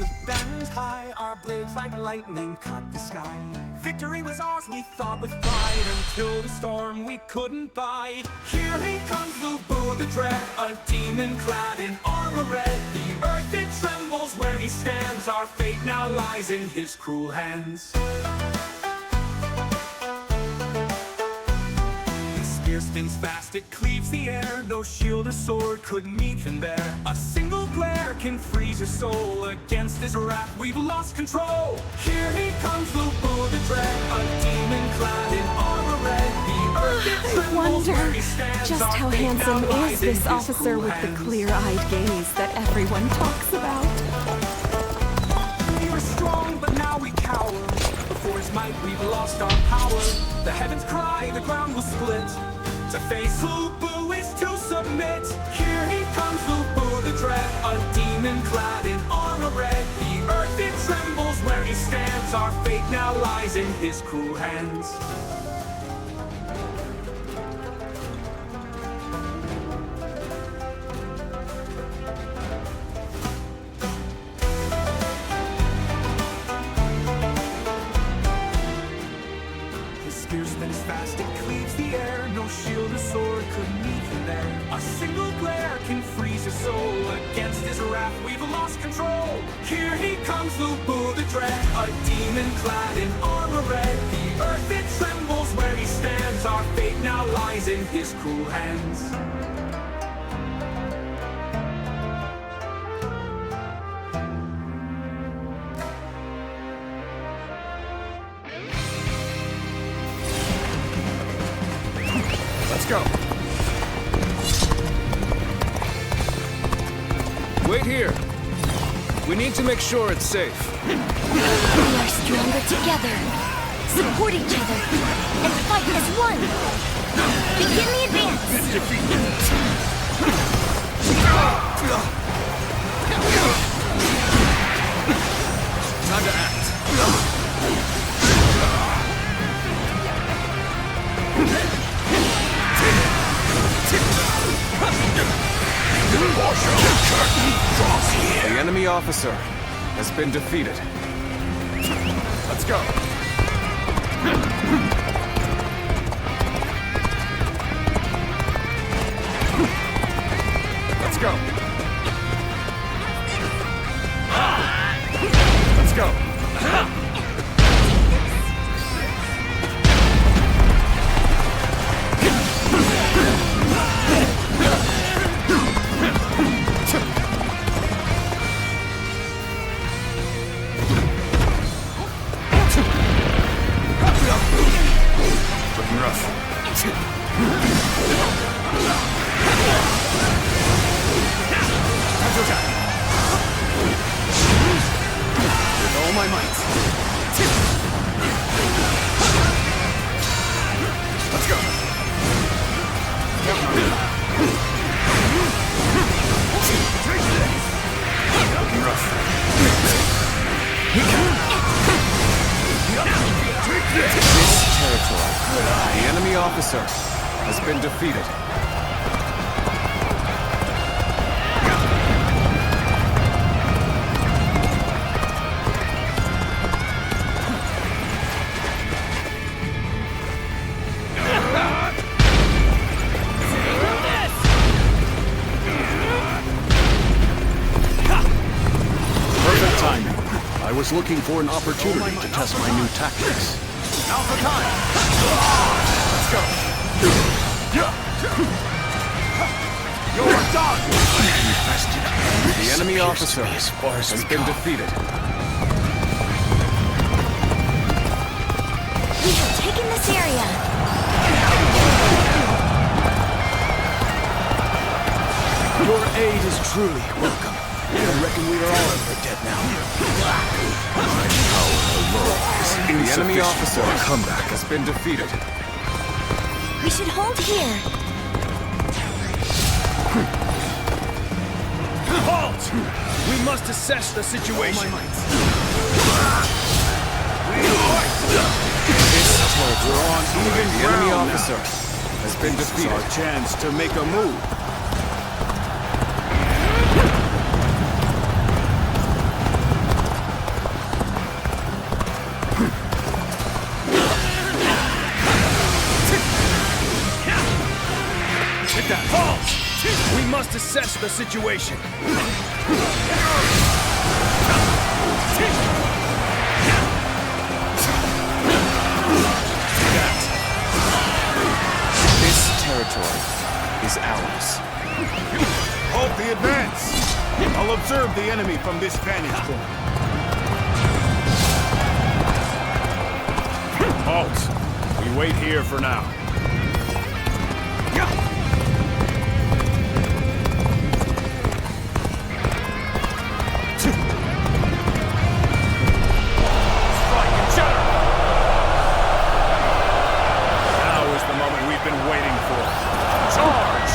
to bend high, our blades like lightning cut the sky. Victory was ours, we thought with pride, until the storm we couldn't buy. Here he comes, Lubu the Dread, a demon clad in armor red. The earth it trembles where he stands, our fate now lies in his cruel hands. Spins fast, it cleaves the air. No shield or sword could meet him there. A single glare can freeze your soul. Against his wrath we've lost control. Here he comes, Lubu the Dread, a demon clad in armor red. The earth it I trembles wonder where he stands. just how handsome is this officer with the clear-eyed gaze that everyone talks about. We were strong, but now we cower. Before his might we've lost our power. The heavens cry, the ground will split. To face Lubu is to submit. Here he comes, Lubu the Dread, a demon clad in armor red. The earth it trembles where he stands. Our fate now lies in his cruel hands. Spear spins fast, it cleaves the air. No shield or sword could meet him there. A single glare can freeze your soul. Against his wrath we've lost control. Here he comes, Lubu the Dread, a demon clad in armor red. The earth it trembles where he stands. Our fate now lies in his cruel hands. Let's go. Wait here. We need to make sure it's safe. We are stronger together. Support each other and fight as one. Begin the advance. Time to act. The enemy officer has been defeated. Let's go. Let's go. Let's go. Looking rough. Time to attack. With all my might. Let's go. Looking rough. This territory. The enemy officer has been defeated. Perfect timing. I was looking for an opportunity to test my new tactics. Now's the time! Let's go! You're done! The enemy officer has been defeated. We have taken this area. Your aid is truly welcome. I reckon we are all dead now. The enemy officer comeback has been defeated. We should hold here. Halt! We must assess the situation. We're on even ground. The enemy officer has been defeated. This is our chance to make a move. that! Halt! We must assess the situation. This territory is ours. Halt the advance! I'll observe the enemy from this vantage point. Halt! We wait here for now. Now is the moment we've been waiting for. Charge!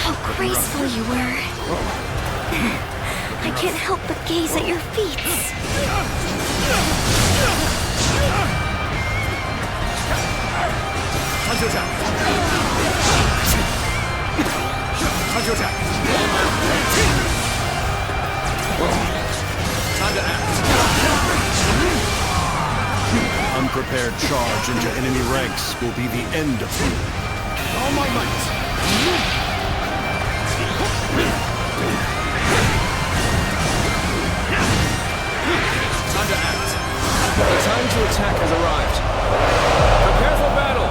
How graceful you were. I can't help but gaze at your feats. Unprepared charge into enemy ranks will be the end of you. All my might! Time to act. The time to attack has arrived. Prepare for battle!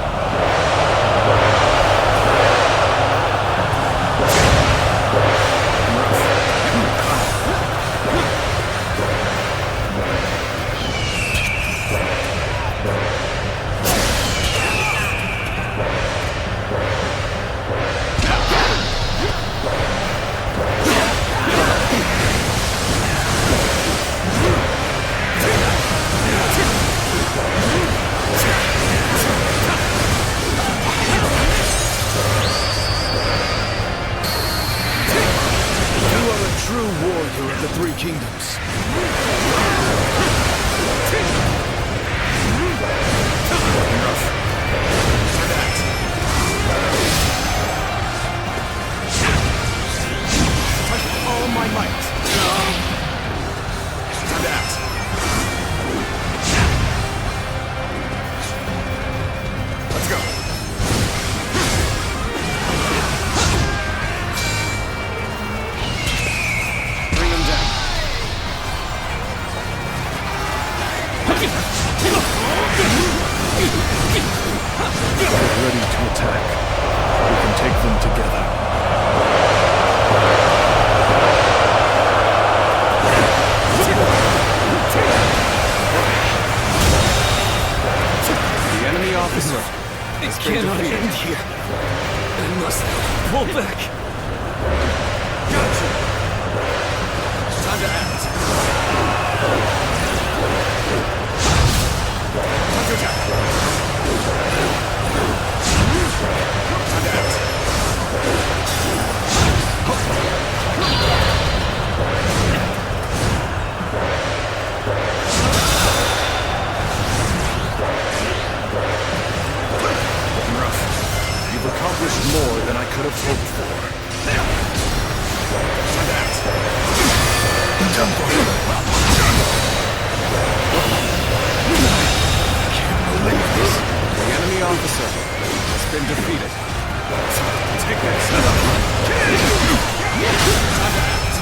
True warrior of the Three Kingdoms. All my might! Time to act. Let's go. Bring him down. Get ready to attack. We can take them together. The enemy officer. It cannot end here. I must pull back. Gotcha! Time to act. Time to attack! Time to act. You've accomplished more than I could have hoped for. Time to act. The enemy officer has been defeated. Take this. Time to act.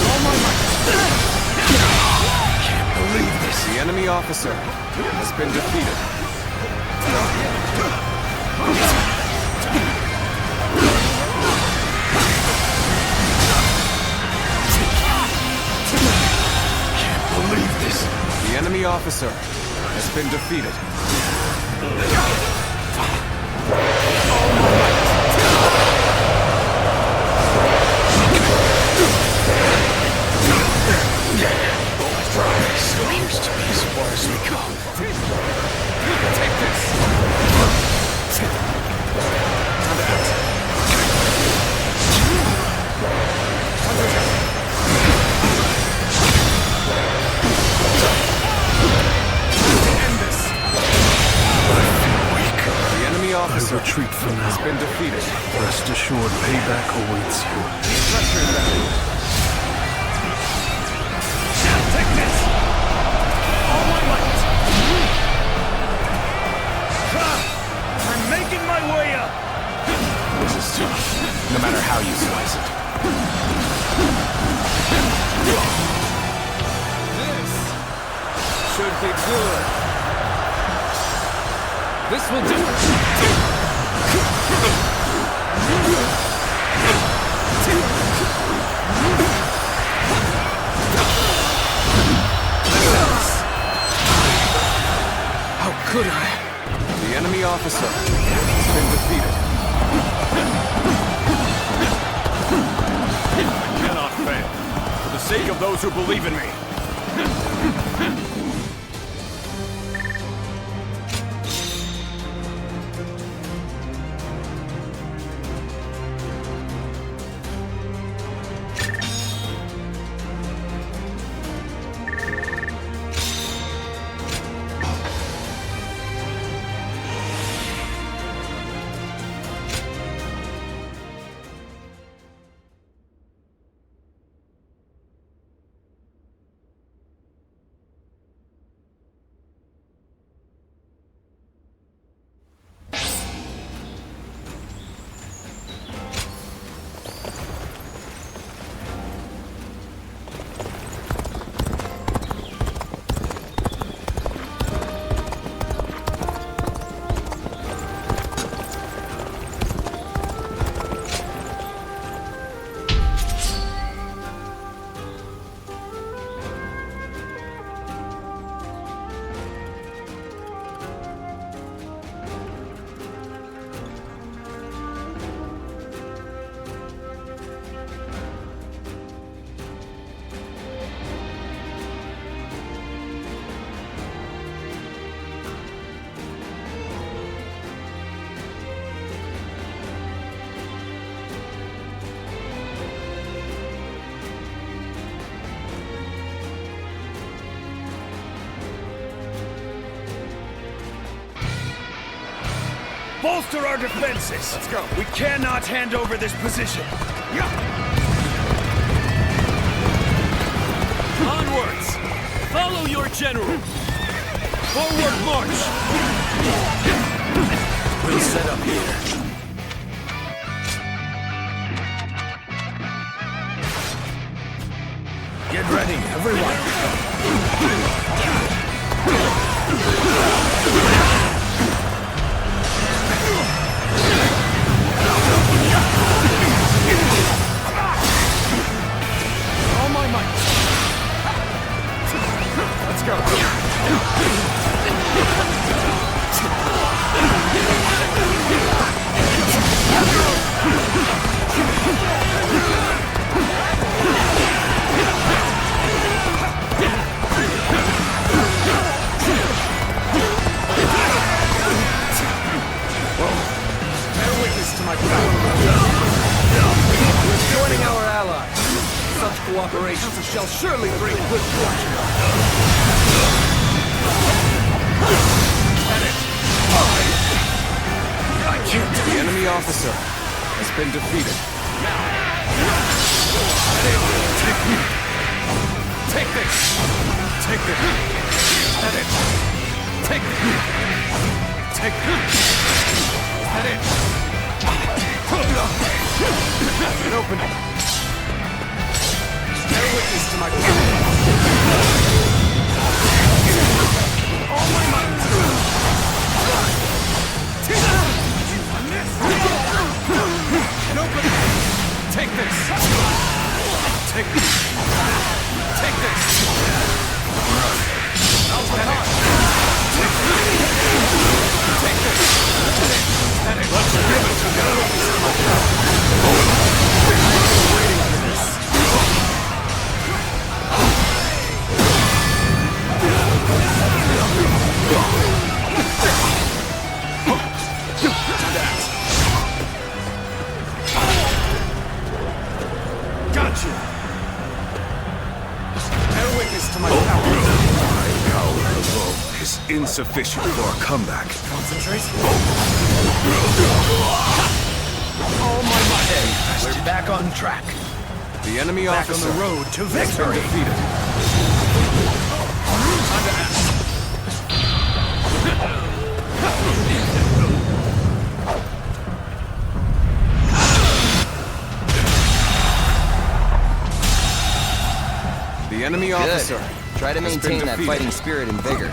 All my might! Can't believe this. The enemy officer has been defeated. officer has been defeated. Seems to be as far as we go. Take this! Time to act. End this! The enemy officer Retreat for has now. been defeated. Rest assured, payback awaits you. Pressure that. Take this! All my might! I'm making my way up! This is tough, no matter how you slice it. This should be good. This will do. How could I? The enemy officer has been defeated. I cannot fail. For the sake of those who believe in me. Bolster our defenses! Let's go! We cannot hand over this position! Onwards! Follow your general! Forward march! We'll set up here. Get ready, everyone! All my might! Let's go! Bear witness to my power. We're joining our allies. Such cooperation shall surely bring good fortune. I can't. The enemy officer has been defeated. Take this! Take this! That it! Take this! Take this! That it! An opening! Bear witness to my power! All my might! An opening! Take this! Take this! Take this! I'll stand Gotcha! Bear witness to my power. My power alone is insufficient for a comeback. Concentrate. All my might. We're back on track. The enemy Back officer on the road to has been victory. defeated. Time to act. The enemy officer. Try to has been maintain that defeated. fighting spirit and vigor.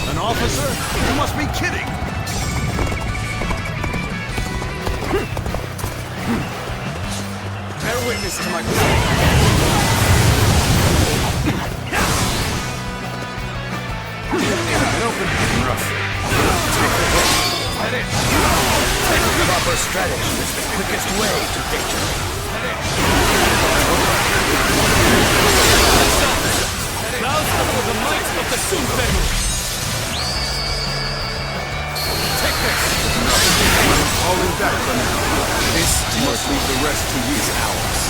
An officer? You must be kidding! Bear witness to my power. An open rough. Head in. Proper strategy is the quickest way to victory. Clouds for the might of the Sun family. Take this. Falling back from now. This must leave the rest to use ours.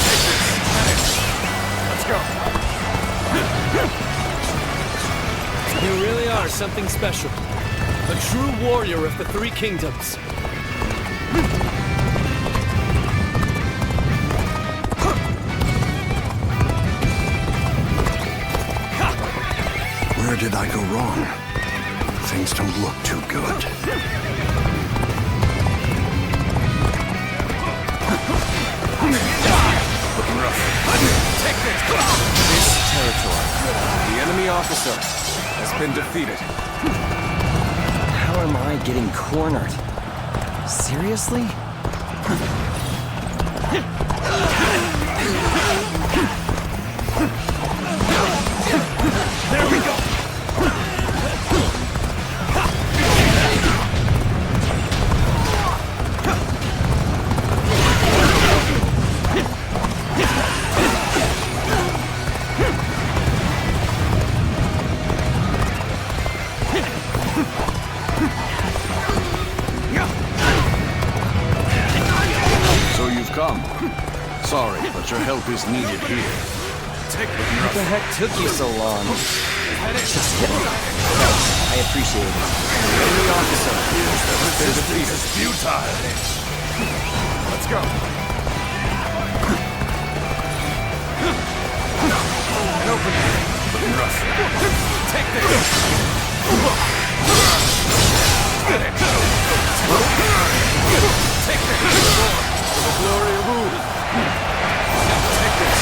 Take this. Let's go. You really are something special. A true warrior of the Three Kingdoms. Where did I go wrong? Things don't look too good. Looking rough. Take this. This territory. The enemy officer has been defeated. How am I getting cornered? Seriously? There we go! So you've come. Sorry, but your help is needed here. What the heck took you so long? Just kidding. I appreciate it. Enemy officer has been defeated. is futile. Let's go. An opening. Looking rough. Take this. Get it. Take this. For the glory of Wu. Take this.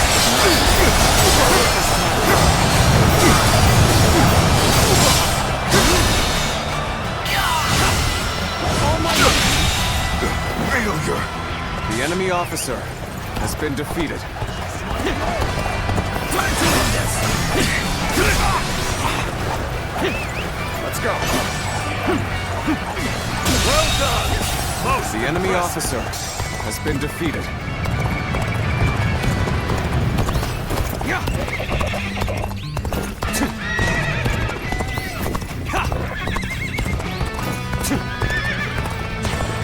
Failure. The enemy officer has been defeated. Let's go. Well done. The enemy officer has been defeated.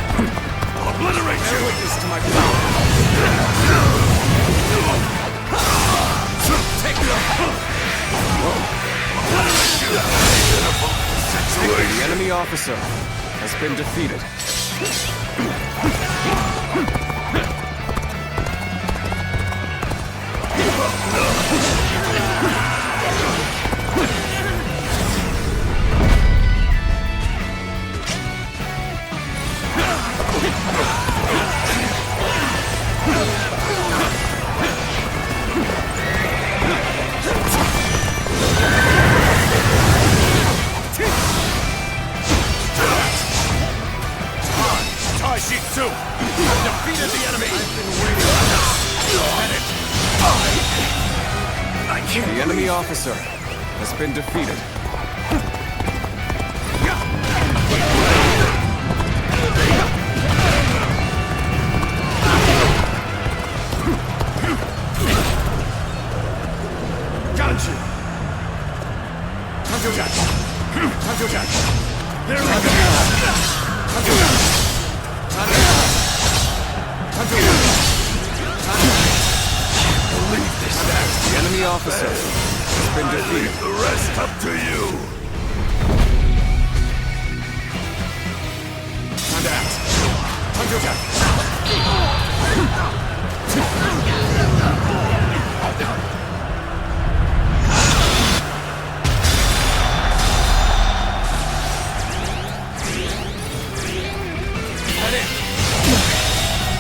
Obliterate Bear you. witness to my power. Take the enemy officer has been defeated. The enemy officer has been defeated. Got you! There we go! Believe this. The enemy officer has been defeated. The rest up to you. Time to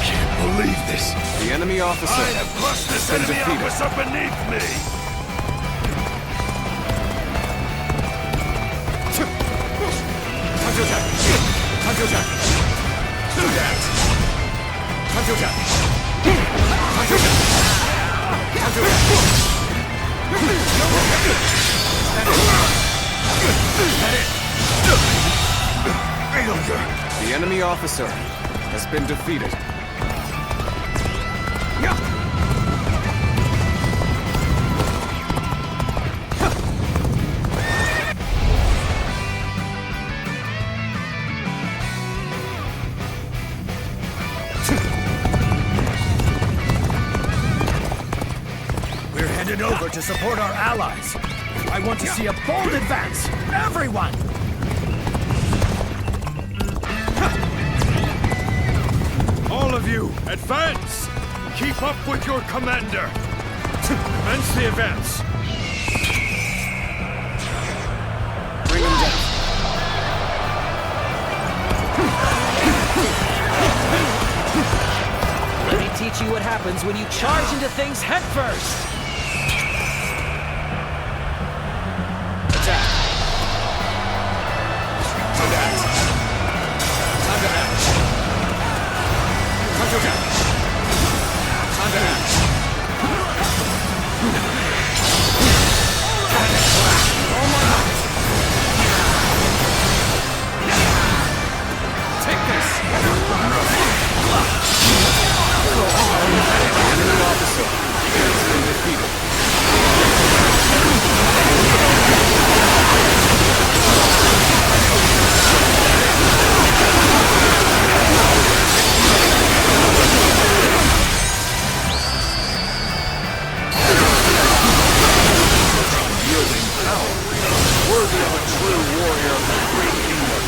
Can't believe this. The enemy officer I have crushed this been enemy defeated. officer beneath me. The enemy officer has been defeated. We're headed over to support our allies. I want to see a bold advance. Everyone! All of you, advance! Keep up with your commander! Commence the advance! Bring him down. Let me teach you what happens when you charge into things headfirst! Attack. Time to act. Time to act. Time to attack. Time to act. Take this! Enemy officer has been defeated. Yielding power, worthy of a true warrior of the great kingdom.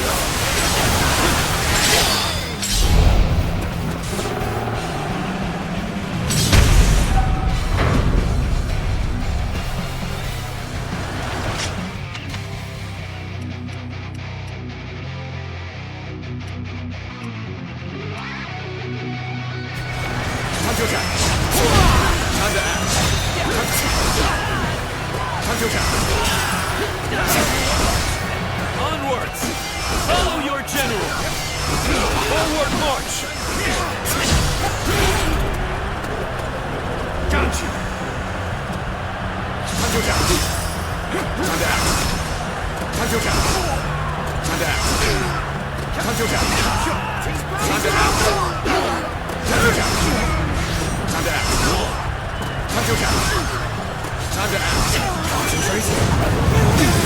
Time to attack. Time to act. Time to attack. Onwards! Follow your general! Forward march! Got you! Time to attack. Time to act. Time to attack. Time to act. Time to attack. Time to act. Time to attack. Time to act. Time to attack. Time to act. Concentrate.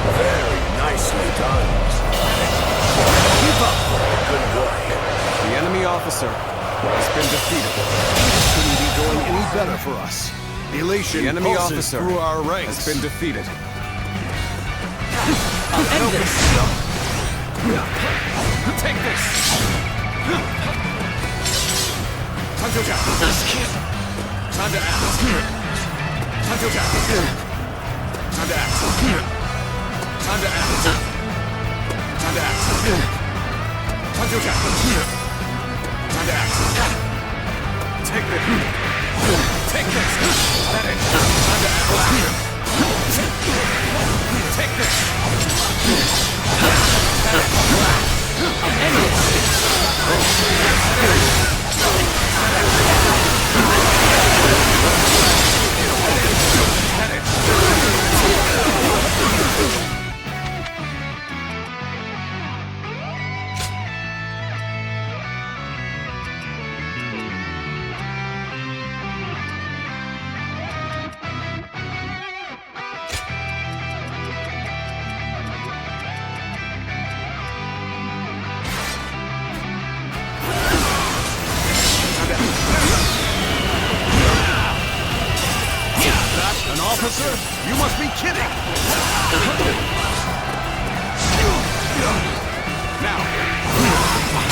Very nicely done. Keep up the good work. The enemy officer has been defeated. Couldn't be going any better for us. Elation The enemy pulses officer through our ranks. has been defeated. I'll end this! Take this! Time to attack. Time to act. Time to attack. Time to act. Time to act. Time to act. Time to attack. Time to act. Take this. Take this. That is. Time to act. I'll end this. An officer? You must be kidding! Now!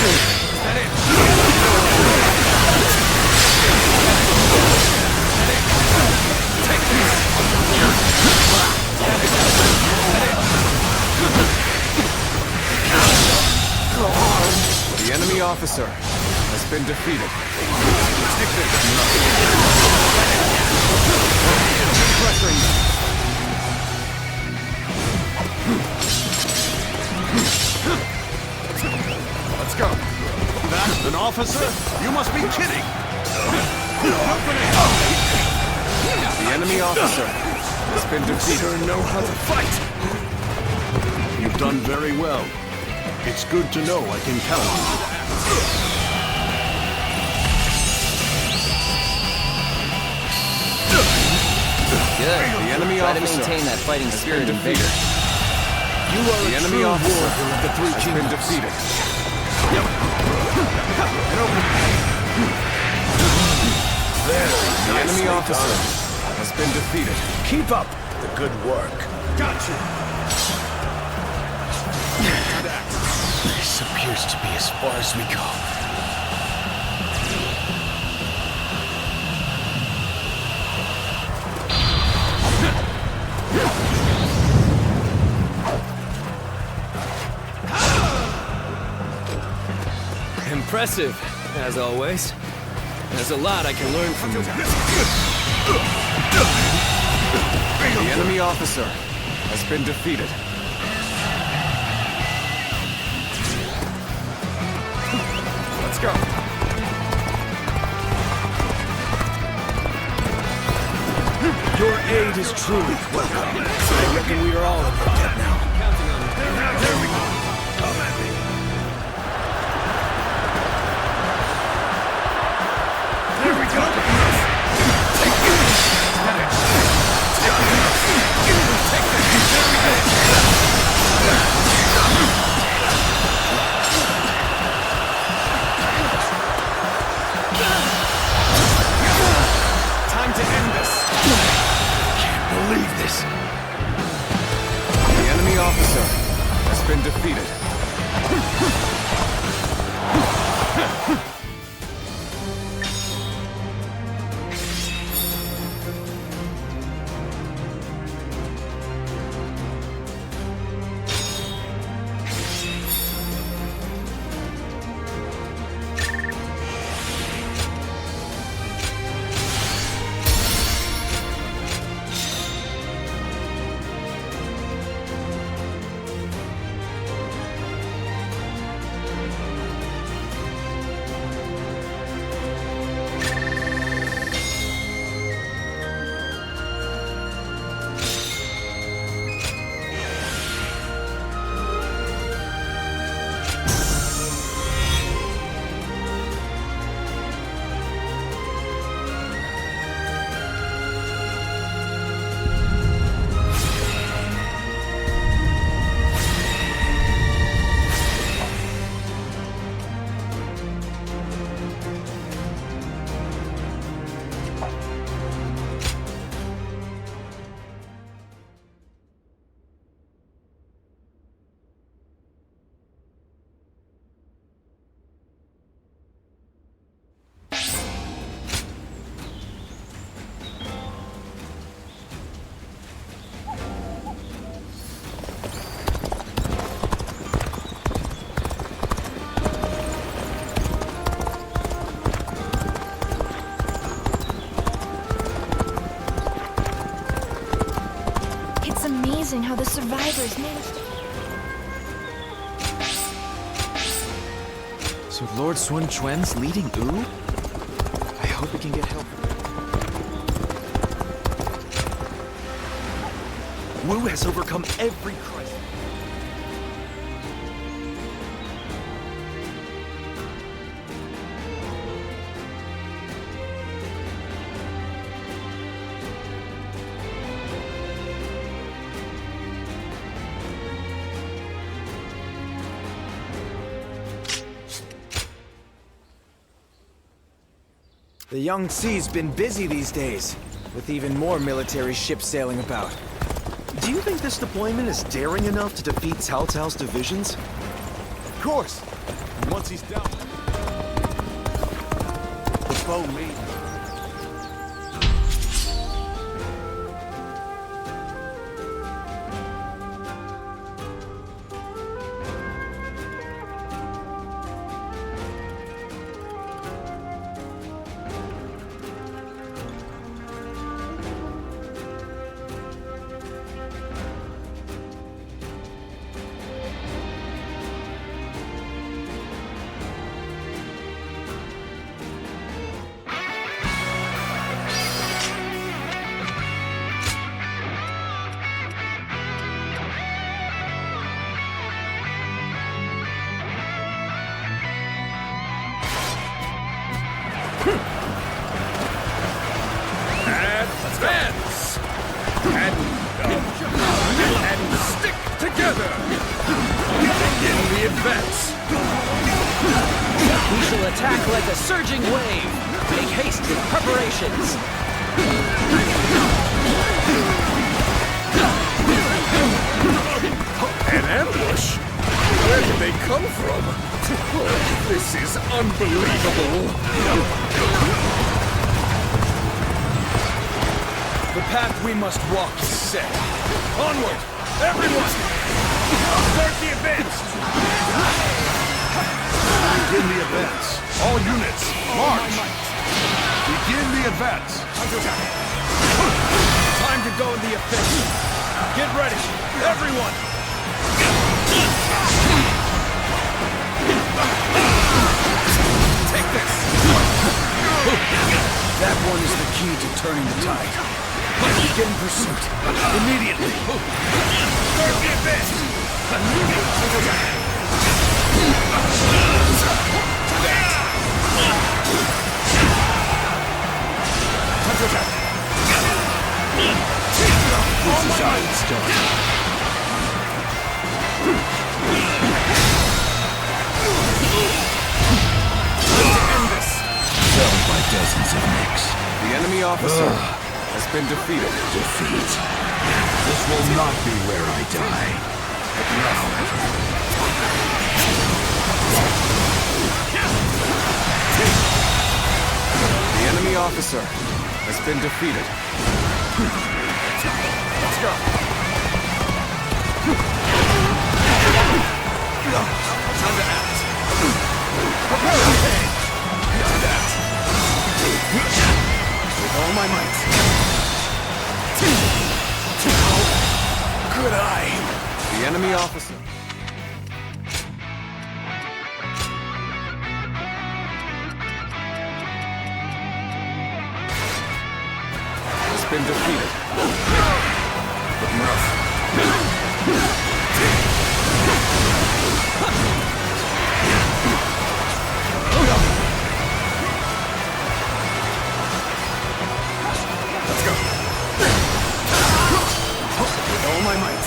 Is that it? Take this! The enemy officer has been defeated. Take pressuring them. Let's go. That's an officer? You must be kidding! The enemy officer has been defeated. You sure know how to fight! You've done very well. It's good to know I can count on you. Good. The enemy Try to officer maintain that fighting spirit and vigor. You are the enemy officer of the three has been defeated. The enemy officer has been defeated. Keep up the good work. Gotcha! This appears to be as far as we go. Impressive, as always. There's a lot I can learn from you. The enemy officer has been defeated. Let's go. Your aid is truly welcome. I reckon we are all in your debt now. There we go! Come at me! There we go! Time to end this. Can't believe this. The enemy officer has been defeated. How the survivors managed to... So Lord Sun Quan's leading Wu? I hope he can get help. Wu has overcome every crisis. The Yangtze's been busy these days, with even more military ships sailing about. Do you think this deployment is daring enough to defeat Cao Cao's divisions? Of course. And once he's down, the foe may... Advance! And stick together! Begin the advance! We shall attack like a surging wave. Make haste with preparations. An ambush? Where did they come from? Oh, this is unbelievable! The path we must walk is set. Onward! Everyone! Start the advance! Begin the advance. All units, march! Begin the advance. Time to go in the offensive. Get ready, everyone! Take this! That one is the key to turning the tide. Begin pursuit. Immediately. Start the advance! This is how it starts. Felled by dozens of nicks. The enemy officer has been defeated. Defeat. This will not be where I die. But now... The enemy officer has been defeated. Let's go! Time to act! Prepare to aim! Time to act! With all my might! Good eye! The enemy officer has been defeated. Looking rough. Let's go. With all my might.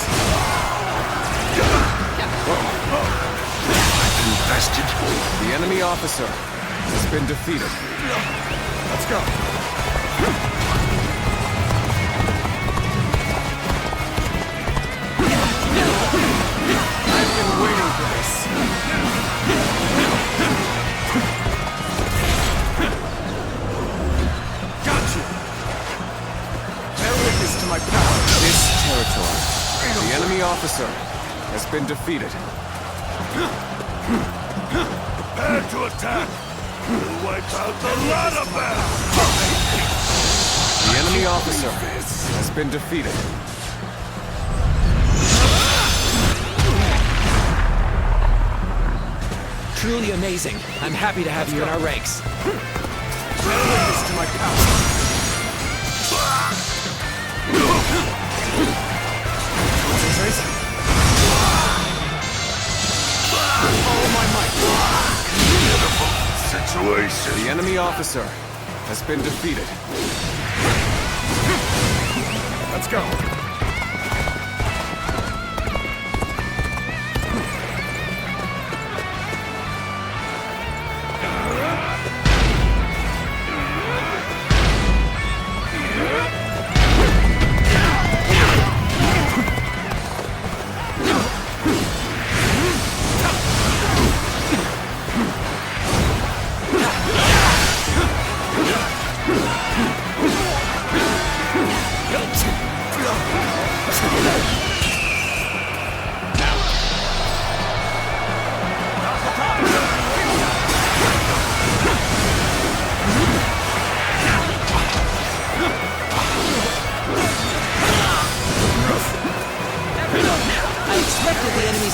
Invested. The enemy officer has been defeated. Let's go. I've been waiting for this. Got you. Bear witness to my power. This territory. The enemy officer has been defeated. Prepare to attack. We'll wipe out the lot of them. The enemy officer has been defeated. truly amazing. I'm happy to have you in our ranks. Bear witness to my power. Concentrate. All my might. Situation. The enemy officer has been defeated. Let's go.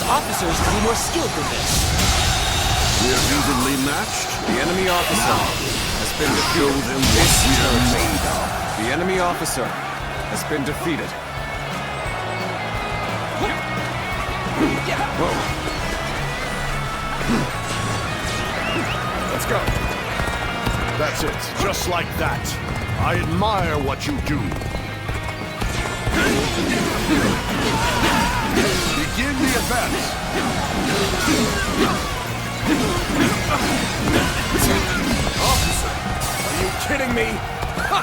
Officers to be more skilled than this. We are evenly matched. The enemy officer has been defeated. Show them what we are made of. The enemy officer has been defeated. Whoa. Let's go. That's it. Just like that. I admire what you do. Begin the advance. Officer, are you kidding me? Ha!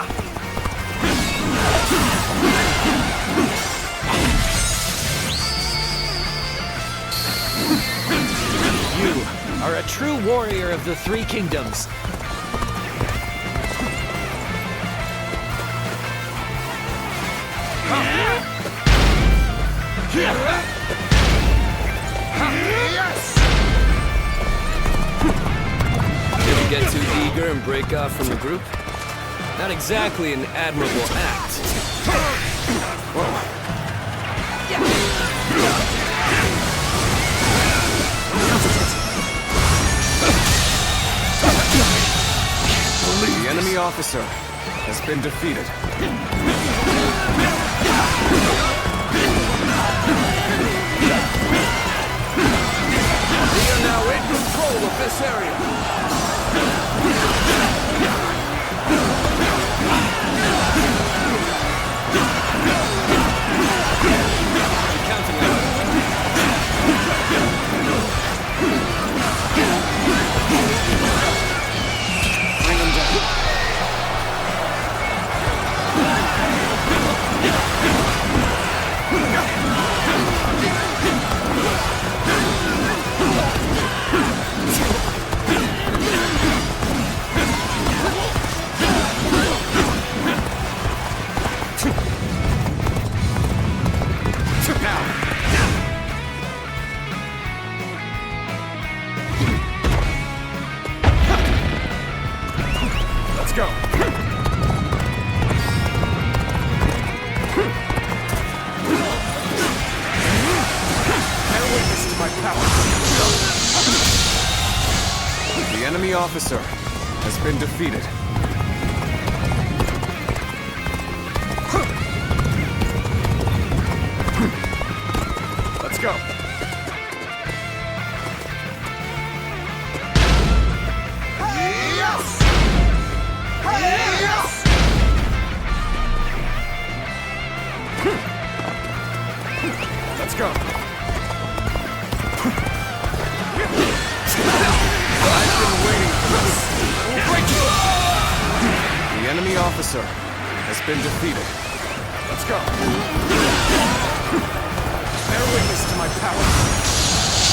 You are a true warrior of the Three Kingdoms. Did you get too eager and break off from the group? Not exactly an admirable act. The enemy officer has been defeated. We are now in control of this area. I'm counting on you. Bring him down. Let's go. Bear witness to my power. The enemy officer has been defeated. Let's go. Let's go. I've been waiting for this. We'll break you. The enemy officer has been defeated. Let's go. Bear witness to my power.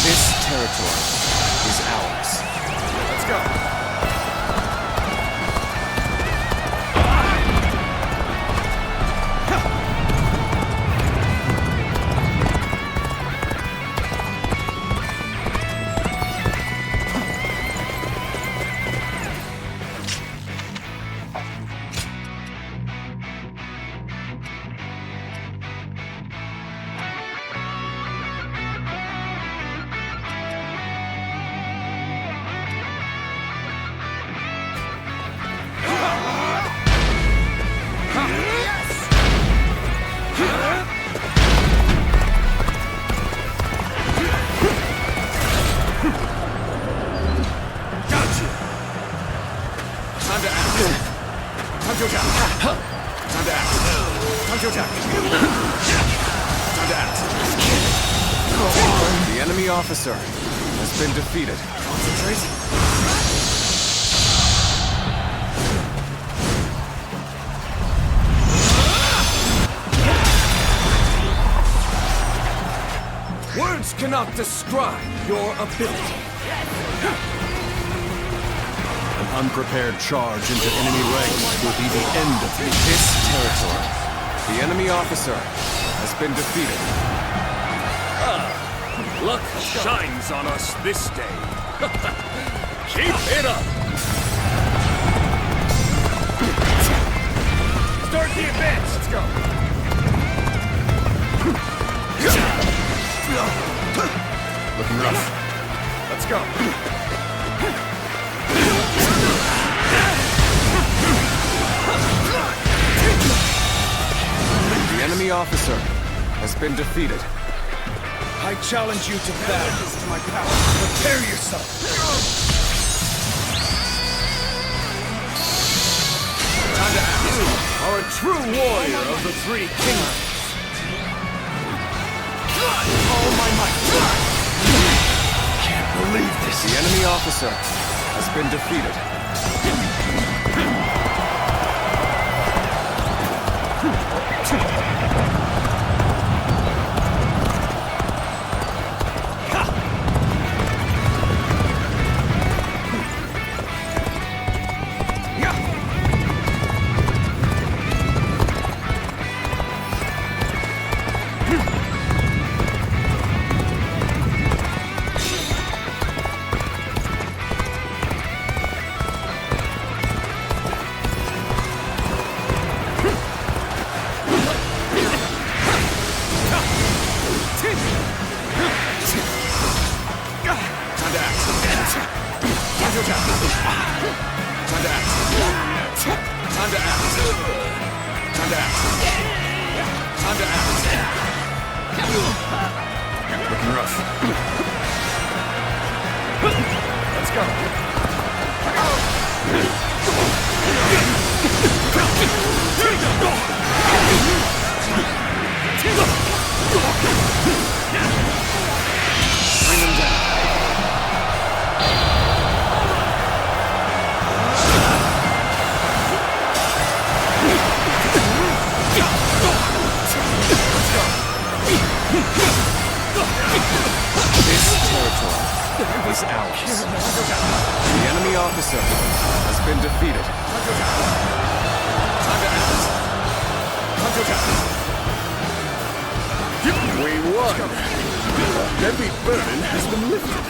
This territory is ours. Let's go. Time to attack. Time to act. The enemy officer has been defeated. Concentrate. Words cannot describe your ability. An unprepared charge into enemy ranks will be the end of This territory. The enemy officer has been defeated. Luck shines on us this day. Keep it up! Start the advance! Let's go! Looking rough. Let's go. The enemy officer has been defeated. I challenge you to battle. To my power. Prepare yourself. Time to act. You are a true warrior of the Three Kingdoms. All my might. Can't believe this. The enemy officer has been defeated. Looking rough. Let's go. Bring them down. This territory is ours. The enemy officer has been defeated. Time to act. We won. A heavy burden has been lifted.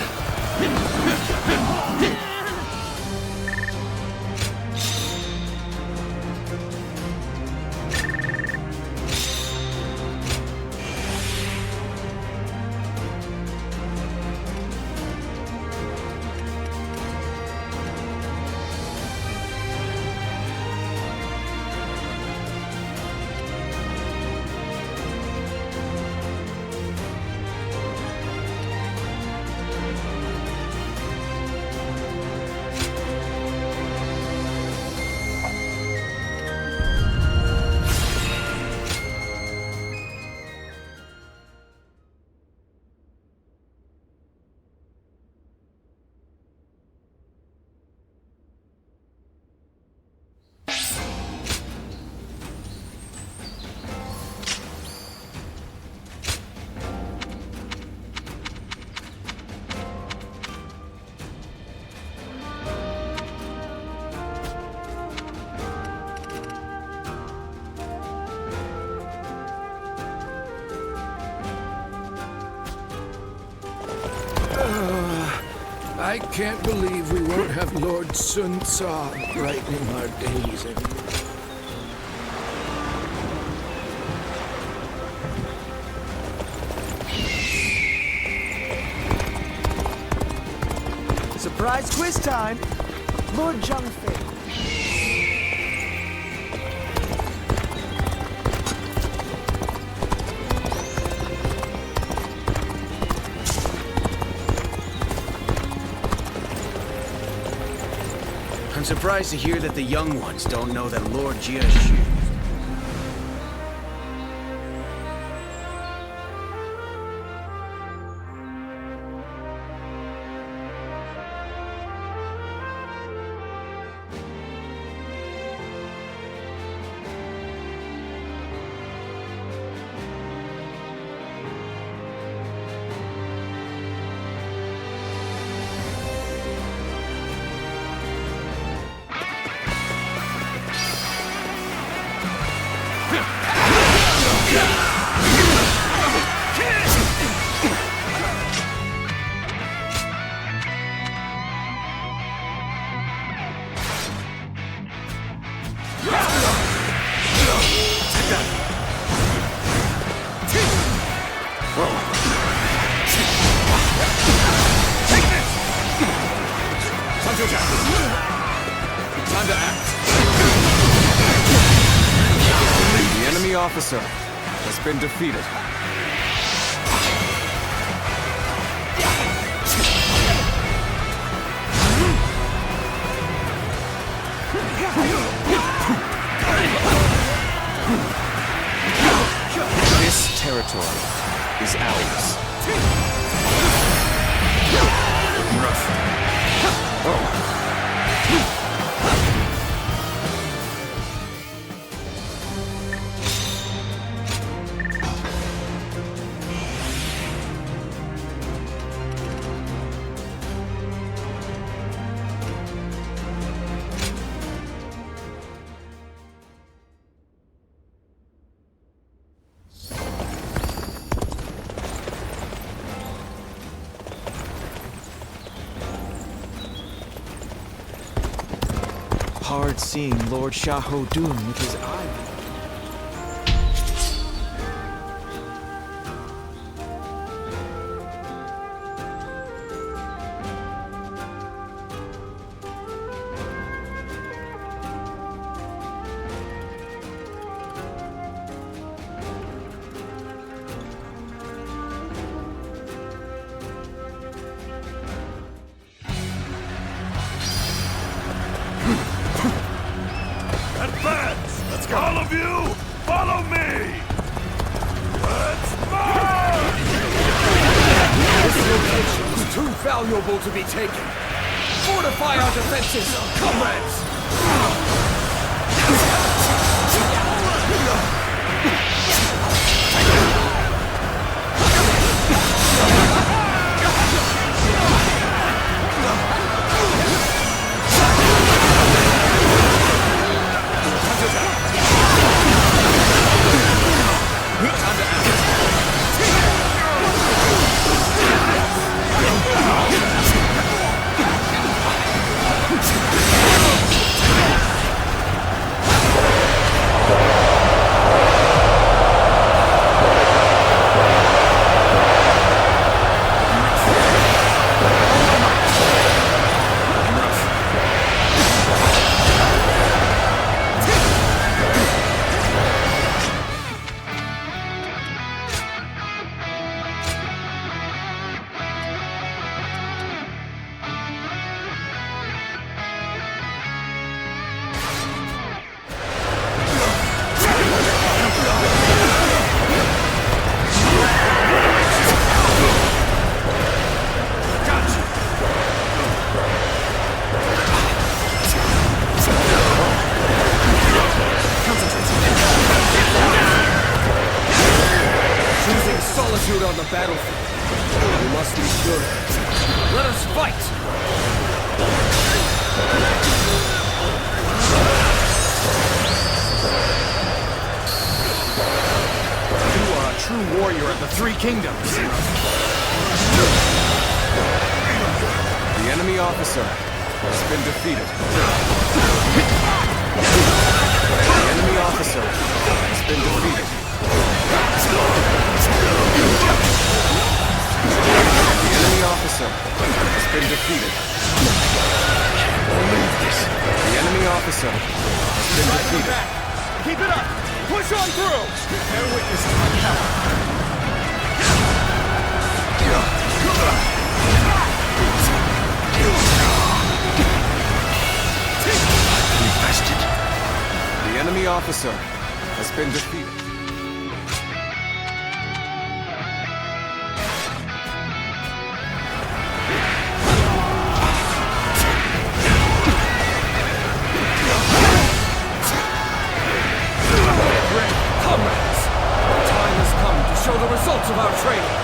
I can't believe we won't have Lord Sun Tzu brightening our days anymore. Surprise quiz time. Lord Zhangfei. I'm surprised to hear that the young ones don't know that Lord Jiaxu officer has been defeated. This territory is ours. Hard seeing Lord Shaho Dun with his eye. Advance! Let's go! All of you, follow me! Let's march! This location is too valuable to be taken. Fortify our defenses, comrades! Solitude on the battlefield. We must be sure. Let us fight! You are a true warrior of the Three Kingdoms. The enemy officer has been defeated. The enemy officer has been defeated. The enemy officer has been defeated. The enemy officer has been defeated. Keep it up! Push on through! Bear witness to my power. Infested. The enemy officer has been defeated. Comrades, the time has come to show the results of our training.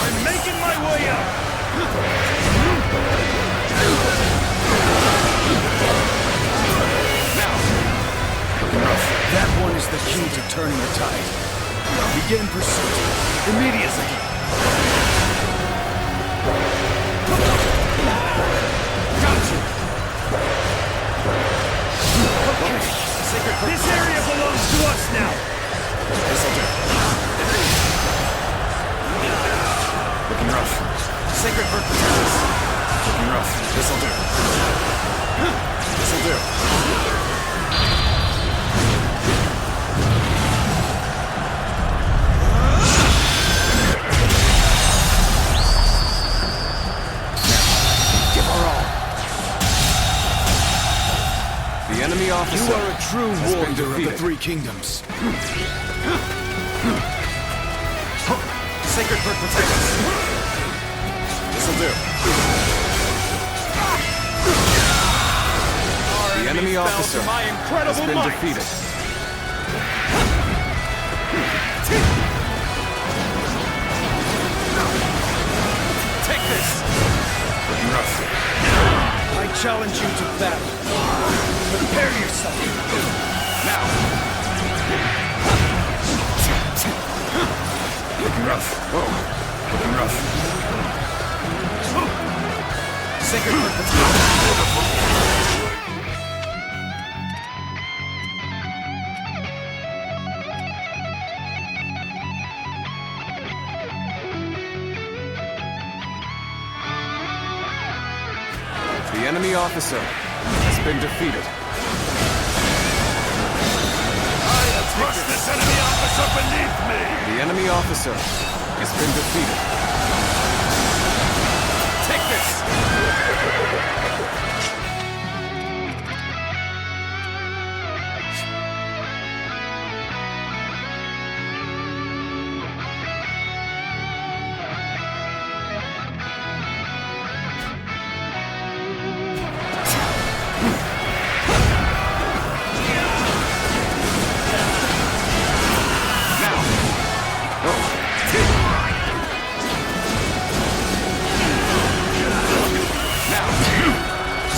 I'm making my way up! That one is the key to turning the tide. Begin pursuit. Immediately. Sacred Bird protect us. Looking rough. This'll do. This'll do. Give our all. The enemy officer. You are a true has been warrior of the defeated. Three Kingdoms. Sacred Bird protect us. This'll do. The enemy officer my has incredible been might. defeated. Take this. Looking rough. I challenge you to battle. Prepare yourself. Now. Looking rough. Whoa. Looking rough. Sacred Bird protect us. The enemy officer has been defeated. I have crushed this enemy officer beneath me! The enemy officer has been defeated. Take this.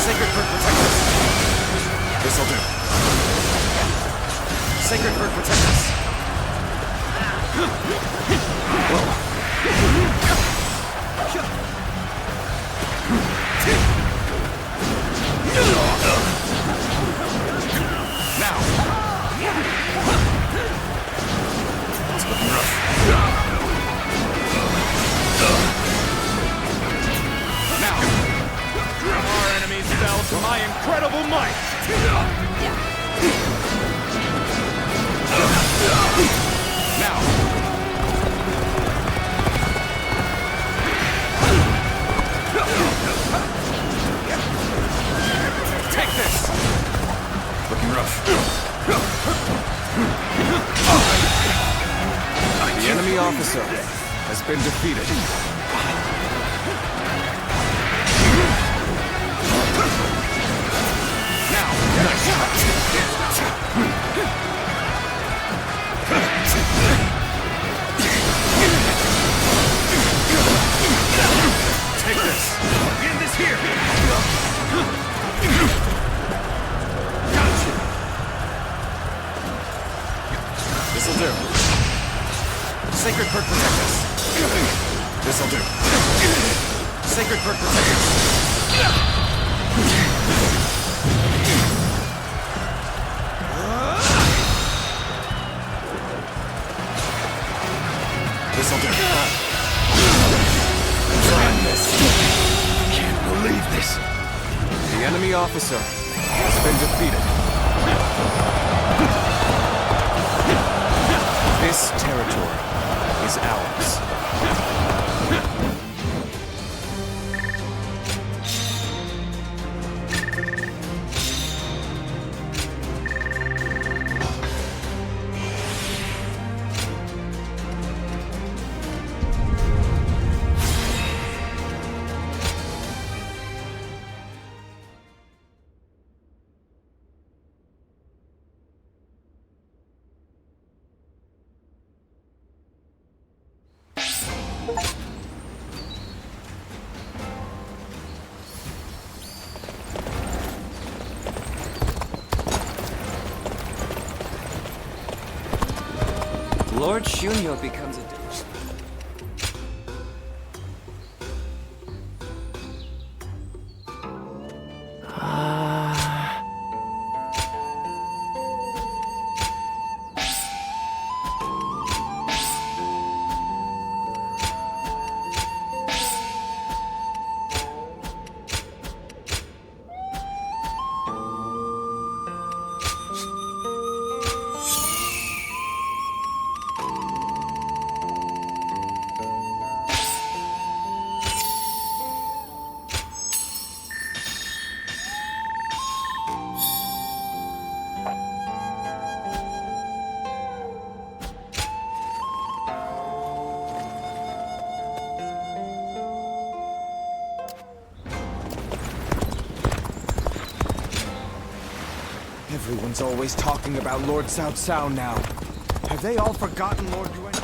Sacred Bird protect us. This'll do. Sacred Bird protect us. Now. It's looking rough. Now. Our enemies fell to my incredible might! Now. Take this. Looking rough. The enemy officer has been defeated. Now. Nice Take this. End this here! Gotcha. This'll do. Sacred Bird protect us. This'll do. Sacred Bird protect us. This'll do. Can't believe this! The enemy officer has been defeated. This territory is ours. Lord Shunyo becomes a... Everyone's always talking about Lord Cao Cao now. Have they all forgotten Lord Yuan?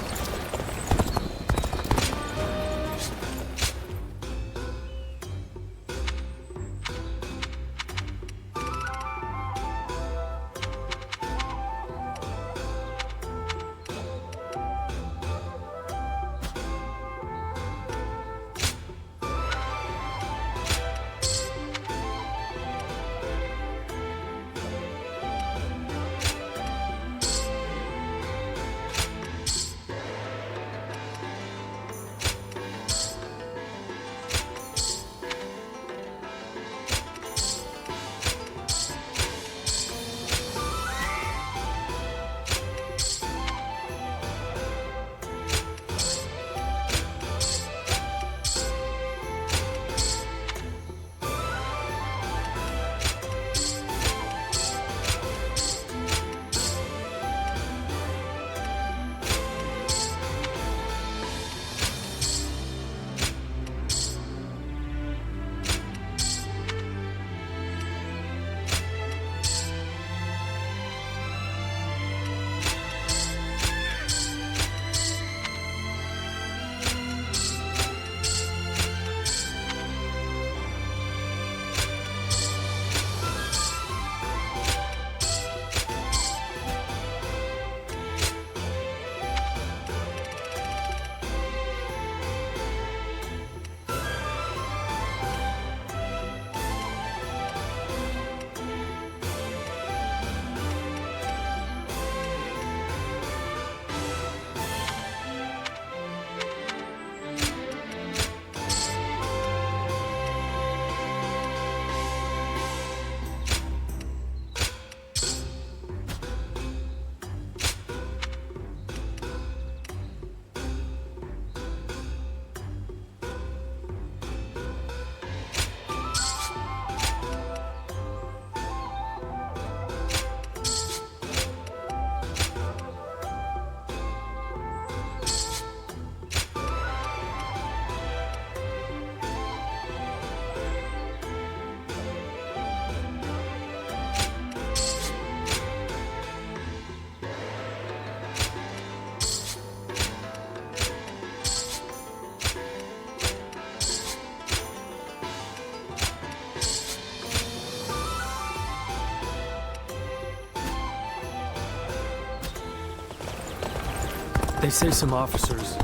They say some officers.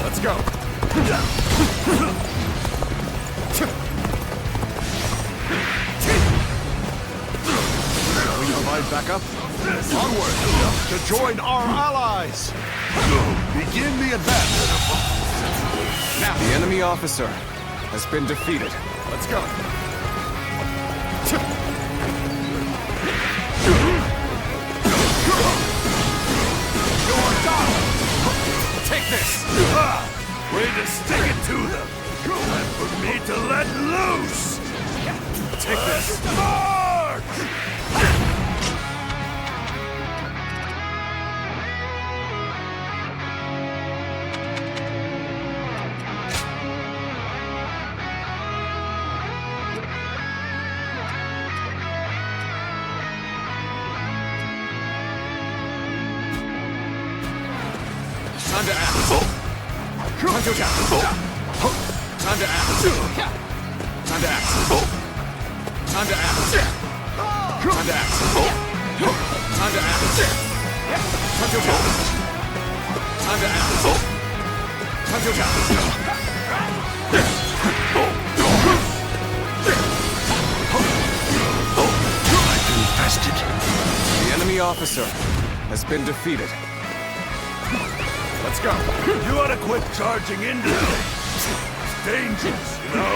Let's go. We provide backup. Onward to join our allies. Begin the advance. Now, the enemy officer has been defeated. Let's go. You're done. Take this. Way to stick it to them! And for me to let loose! Take this! March! Time to act. Time to attack. Time to act. Time to act. Time to act. Time to act. Time to act. Time to attack. Time to act. Time to attack. I confessed it. The enemy officer has been defeated. Let's go. You ought to quit charging into them. It's dangerous, you know?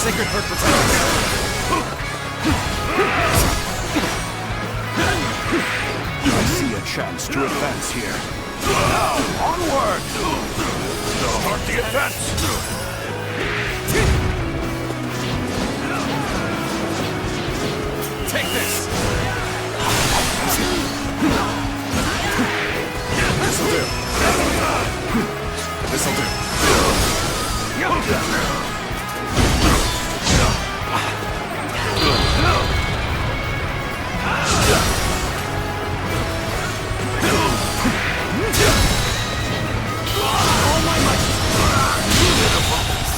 Sacred Bird protect us. I see a chance to advance here. Now, onward! Start the advance! Take this! This'll do. This'll do.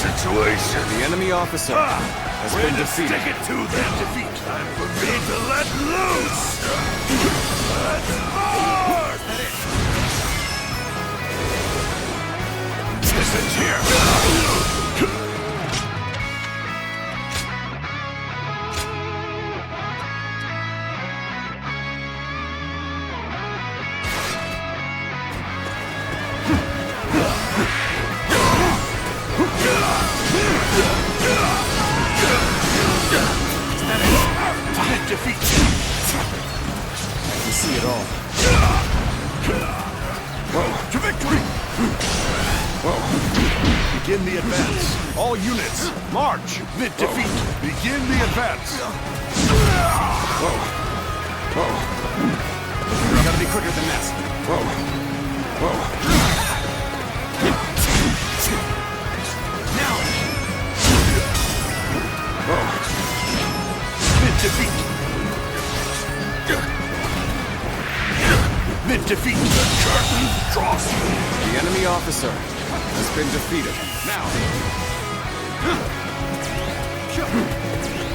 Situation. The enemy officer has been defeated. Stick it to them. Defeat. Time for me to let loose. Let's march. Isn't here. Defeat. I can see it all. Whoa, to victory! Whoa. Begin the advance. All units, march! Mid-defeat. Begin the advance. Whoa. Whoa. You gotta be quicker than that. Whoa. Whoa. Now! Whoa. Mid-defeat. Mid-defeat. The curtain draws. The enemy officer has been defeated. Now!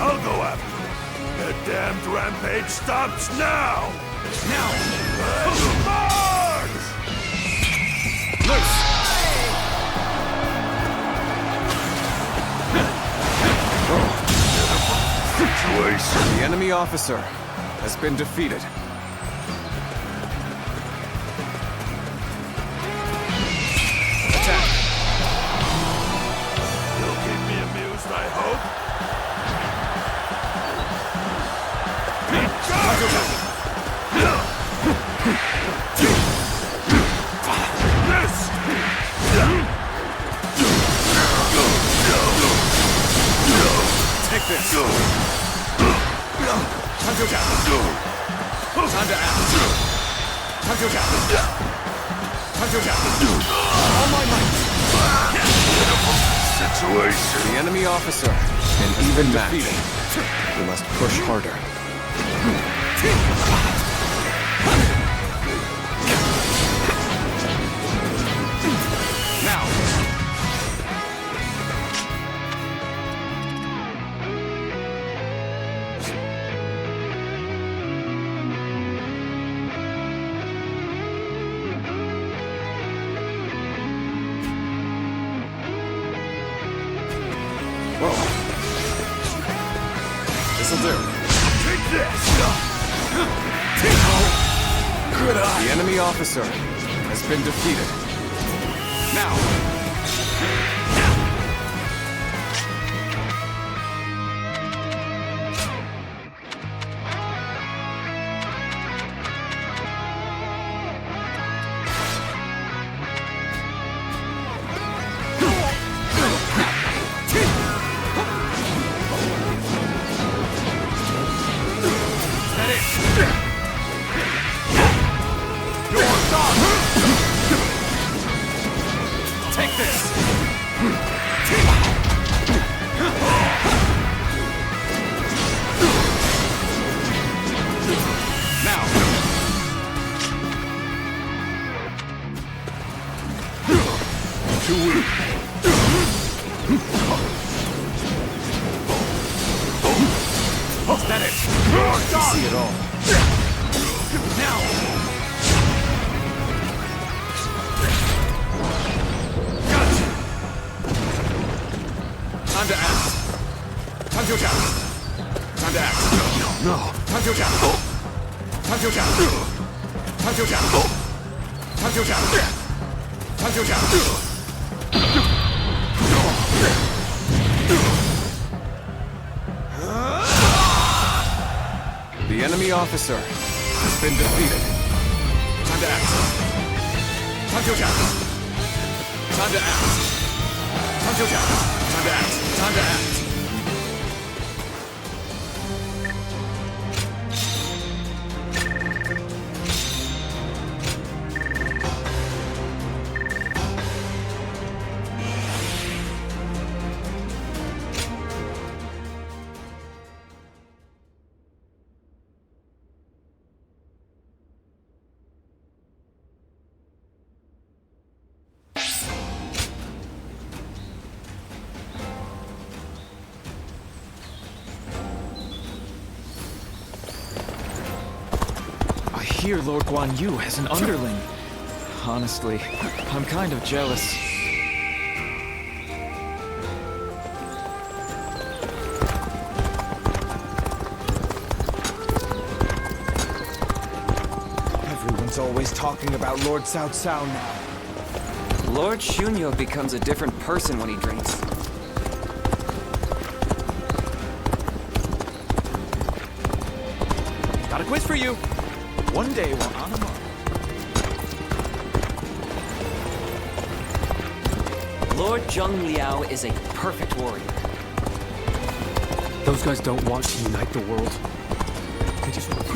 I'll go after him. The damned rampage stops now! Now! Let's march! Loose! Situation. The enemy officer has been defeated. Attack! You'll keep me amused, I hope. Take this! Time to attack! Time to act! Time to attack! Time to attack! All my might! Situation. The enemy officer an even defeated. We must push harder. Now! Whoa. This'll do. Take this! Good eye. The enemy officer has been defeated. Now! Take this! Now! Too weak. Is that it? You're done! See it all. Now! Time to act. Time to attack. Time to act. No. Time to attack. Time to attack. Time to attack. Time to attack. Time to attack. enemy officer has been defeated. Time to act. Time to attack. Time to act. Time to attack. Time to act. Time to act. I hear Lord Guan Yu has an underling. Honestly, I'm kind of jealous. Everyone's always talking about Lord Cao Cao now. Lord Shunyo becomes a different person when he drinks. Got a quiz for you. One day while on a mark. Lord Zheng Liao is a perfect warrior. Those guys don't want to unite the world. They just want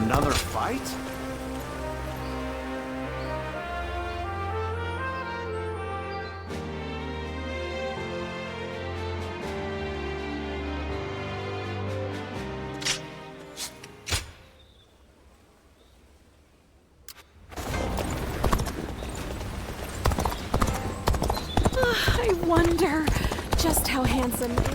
Another fight? I wonder just how handsome they are.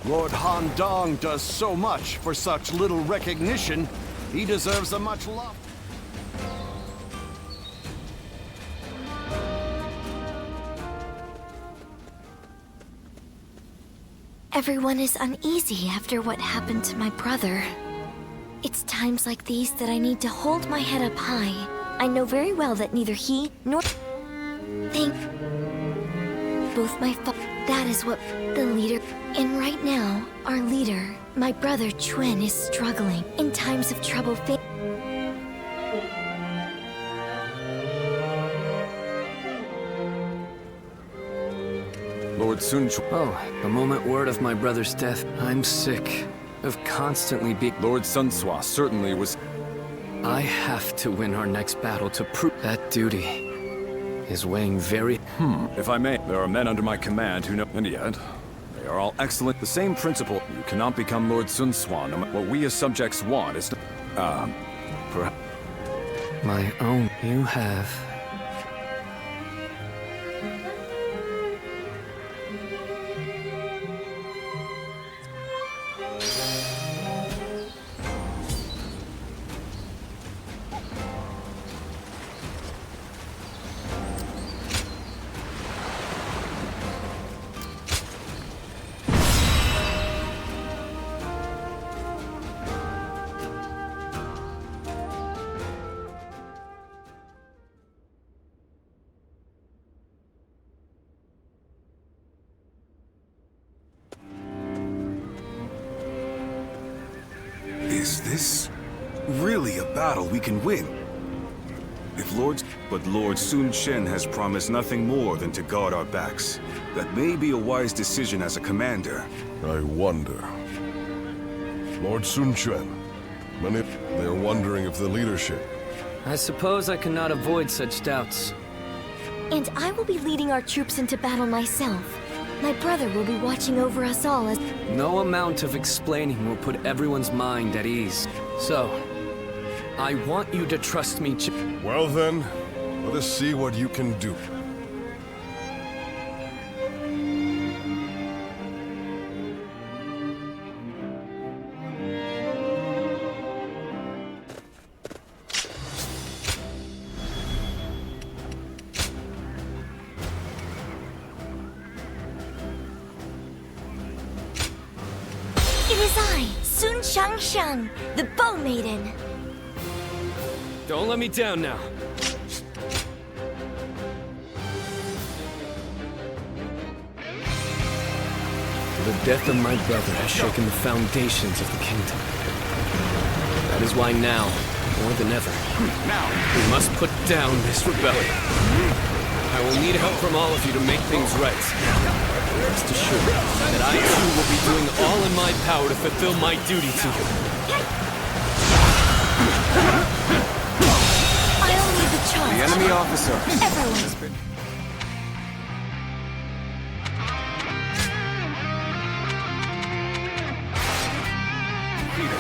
Lord Han Dong does so much for such little recognition. He deserves a much love. Everyone is uneasy after what happened to my brother. It's times like these that I need to hold my head up high. I know very well that neither he nor... Thank... both my that is what the leader... And right now, our leader, my brother Chuen, is struggling. In times of trouble, Lord Sun Chu. Oh, the moment word of my brother's death, I'm sick of constantly being... Lord Sun Sua certainly was... I have to win our next battle to prove that duty is weighing very... If I may, there are men under my command who know... And yet, they are all excellent. The same principle. You cannot become Lord Sun Sua. No matter what we as subjects want is to... perhaps... My own. You have... really a battle we can win. But Lord Sun Chen has promised nothing more than to guard our backs. That may be a wise decision as a commander. I wonder. Lord Sun Quan, they're wondering if the leadership... I suppose I cannot avoid such doubts. And I will be leading our troops into battle myself. My brother will be watching over us all as... No amount of explaining will put everyone's mind at ease. So, I want you to trust me, Well then, let us see what you can do. It is I, Sun Shang, the Bow Maiden. Don't let me down now. The death of my brother has shaken the foundations of the kingdom. That is why now, more than ever, we must put down this rebellion. I will need help from all of you to make things right. Rest assured that I too will be doing all in my power to fulfill my duty to you. I'll lead the charge. The enemy officer. Everyone.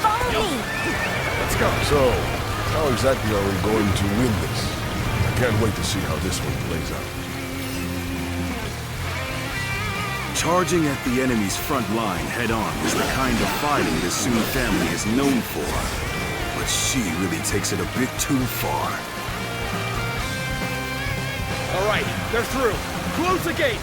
Follow me. Let's go. So, how exactly are we going to win this? I can't wait to see how this one plays out. Charging at the enemy's front line head-on is the kind of fighting the Sun family is known for. But she really takes it a bit too far. All right, they're through. Close the gate.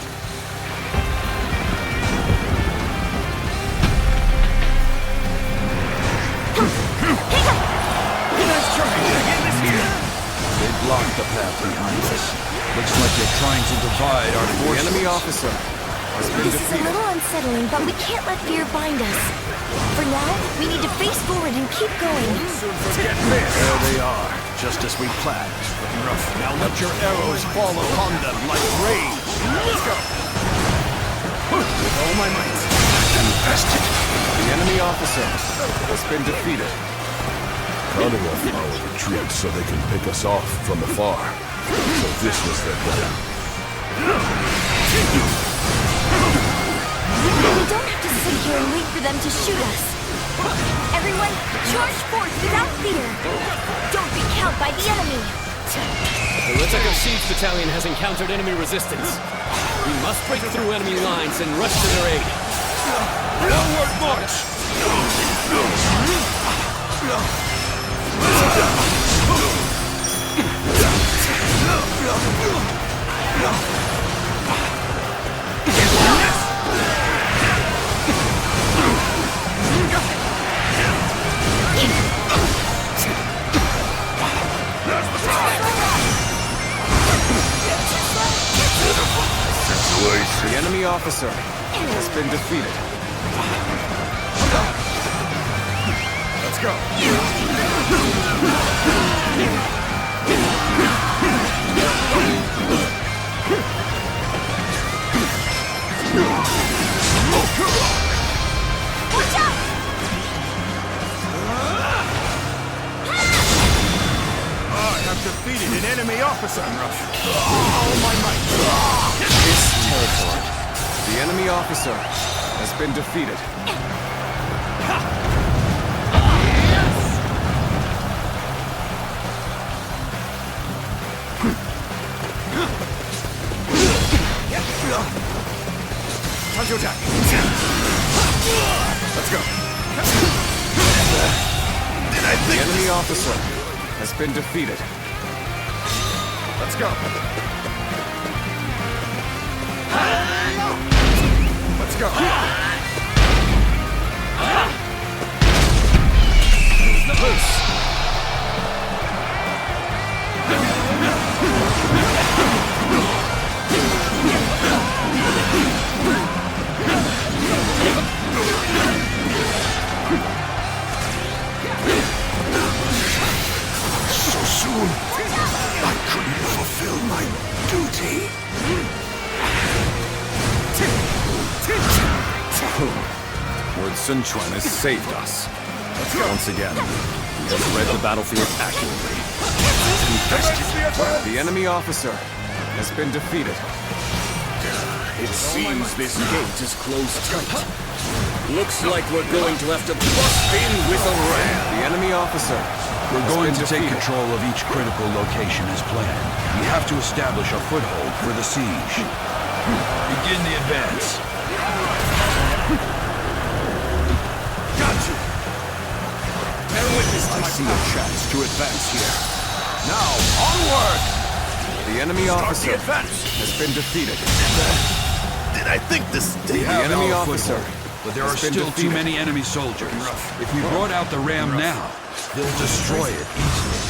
Nice try. Get this here. They blocked the path behind us. Looks like they're trying to divide our forces. The enemy officer has been This is a defeated. little unsettling, but we can't let fear bind us. For now, we need to face forward and keep going. There they are, just as we planned. Now let your arrows fall upon them like rain. Let's go. With all my might. Invested. The enemy officer has been defeated. Counting off our retreat so they can pick us off from afar. So this was their plan. We don't have to sit here and wait for them to shoot us. Everyone, charge forth without fear. Don't be cowed by the enemy. The Ritaka Siege Battalion has encountered enemy resistance. We must break through enemy lines and rush to their aid. Forward march. The enemy officer has been defeated. Let's go. Watch out! I have defeated an enemy officer. All my might. This territory. The enemy officer has been defeated. Time to attack. Let's go. The enemy officer has been defeated. Let's go. Let's go. Loose. alone. I couldn't fulfill my duty. Lord Sun Quan has saved us. Once again, he has read the battlefield accurately. The enemy officer has been defeated. It seems this gate is closed tight. Looks like we're going to have to bust in with a ram. The enemy officer We're going to take control of each critical location as planned. We have to establish a foothold for the siege. Begin the advance. Got you. Bear witness to I my see a chance to advance here. Now, onward! The enemy officer advance. has been defeated. Did I think this We The have enemy our officer foothold, but there are has been still too defeated. many enemy soldiers. If we brought out the ram now, they'll destroy it easily.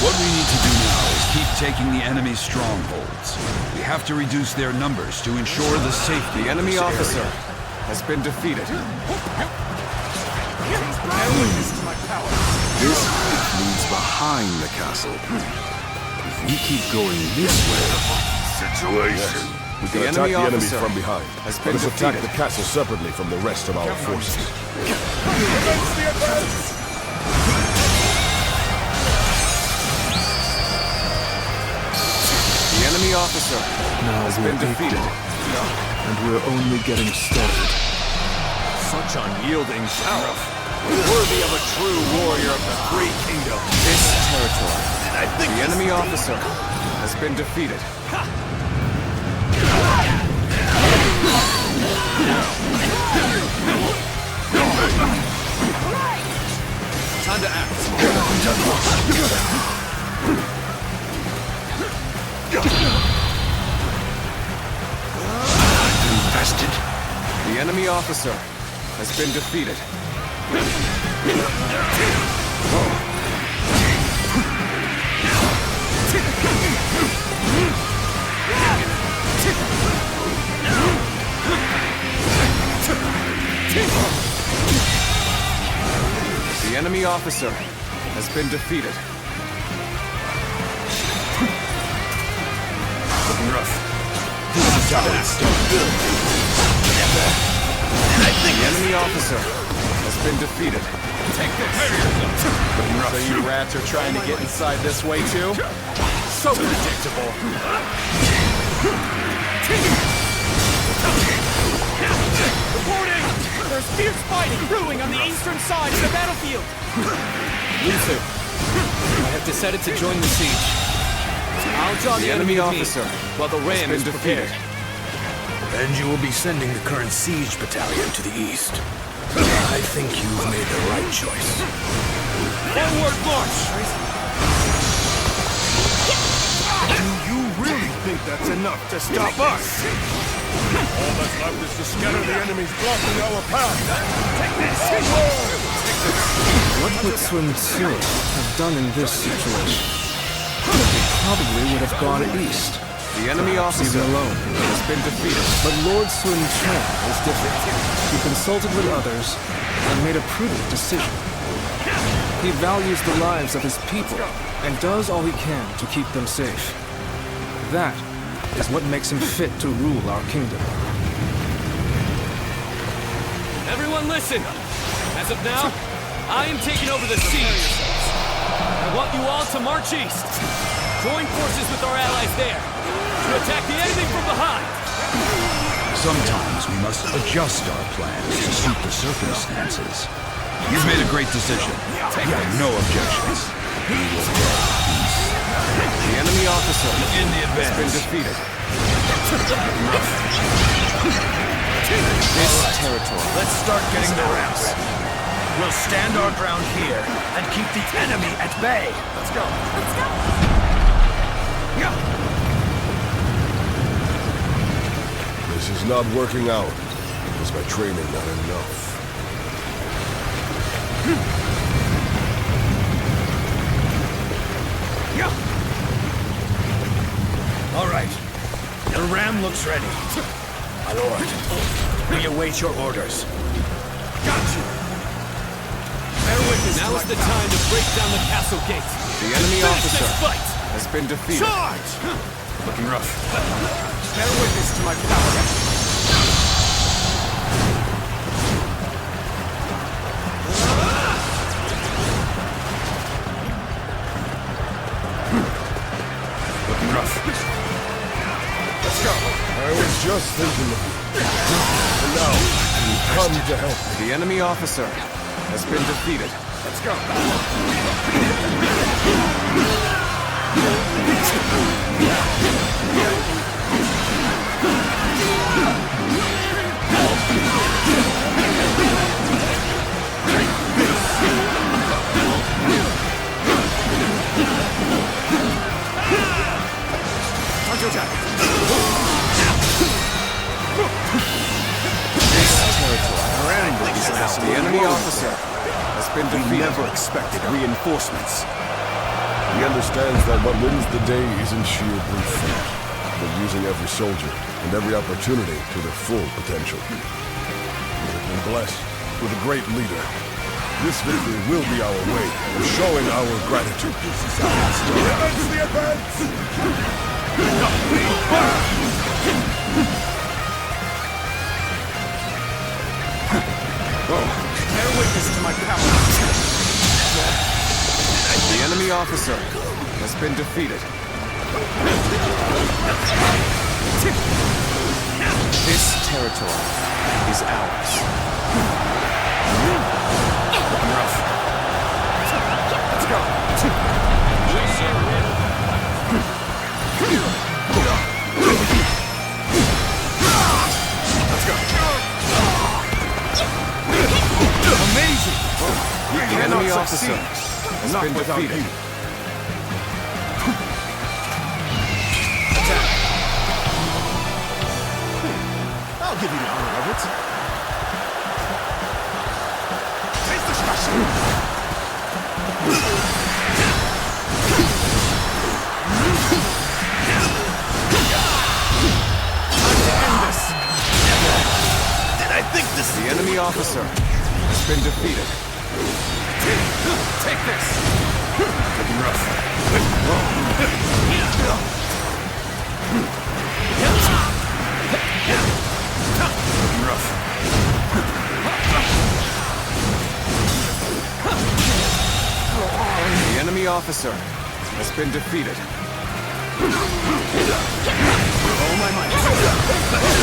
What we need to do now is keep taking the enemy's strongholds. We have to reduce their numbers to ensure the safety The of enemy this officer area. has been defeated. Bear witness to my power. This leads behind the castle. If we keep going this way... Situation. We can attack the enemy from behind. Has been defeated. castle separately from the rest of our forces. The enemy officer has been defeated. And we're only getting started. Such unyielding power. Worthy of a true warrior of the Three Kingdoms. This territory. The enemy officer has been defeated. Time to act. Infested. The enemy officer has been defeated. The enemy officer has been defeated. Looking rough. This is how it's done. The enemy officer has been defeated. Take this. So you rats are trying to get inside this way too? So predictable. Reporting! There's fierce fighting brewing on the eastern side of the battlefield. Luther, I have decided to join the siege. I'll draw the enemy officer while the ram has is been prepared. defeated. And you will be sending the current siege battalion to the east. I think you've made the right choice. Forward march! Do you really think that's enough to stop us? All that's left is to scatter the enemies blocking our path. Take this! What would Sun Tzu have done in this situation? He probably would have gone east. The enemy officer has been defeated. But Lord Sun Quan is different. He consulted with others and made a prudent decision. He values the lives of his people and does all he can to keep them safe. That is what makes him fit to rule our kingdom. Everyone listen! As of now, I am taking over the siege. I want you all to march east. Join forces with our allies there to attack the enemy from behind. Sometimes we must adjust our plans to suit the circumstances. You've made a great decision. I have no objections. We will go east. The enemy officer In the has advance. been defeated. This territory. Let's start getting the ramps ready. We'll stand our ground here and keep the enemy at bay. Let's go. Let's go. This is not working out. Is my training not enough? All right. The ram looks ready. My lord, we await your orders. Got you. Bear with Now is the time to break down the castle gate. The enemy Finish officer this fight! has been defeated. Charge! Looking rough. Bear witness to my power. Looking rough. Let's go. I was just thinking of you. And now, you come to help me. The enemy officer has been defeated. Let's go. The enemy officer has been We defeated. never expected reinforcements. He understands that what wins the day isn't sheer brute force, but using every soldier and every opportunity to their full potential. We have been blessed with a great leader. This victory will be our way of showing our gratitude. Advance the advance! Bear witness to my power. The enemy officer has been defeated. This territory is ours. Looking rough. Let's go. Let's go. Amazing! We The cannot enemy officer succeed. has Not been without defeated. you. I'll give you the honor of it. Taste the special. The enemy officer has been defeated. Take this. Looking rough. Looking rough. The enemy officer has been defeated. Oh my might.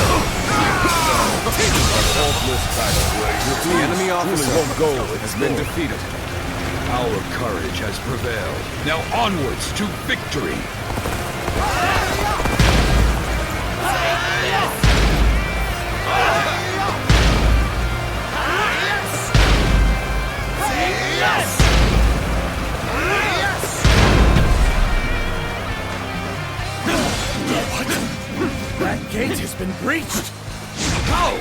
The enemy officer won't go has been defeated. Our courage has prevailed. Now onwards to victory. That gate has been breached! How?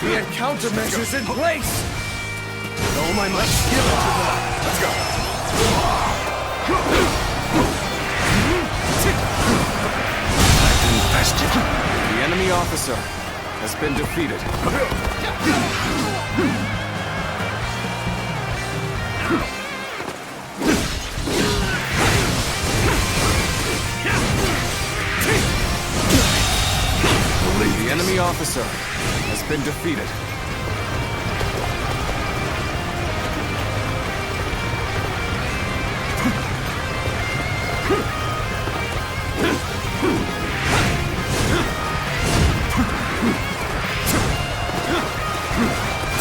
We had countermeasures in place! With all my might, give it to them! Let's go. The enemy officer has been defeated. The enemy officer has been defeated.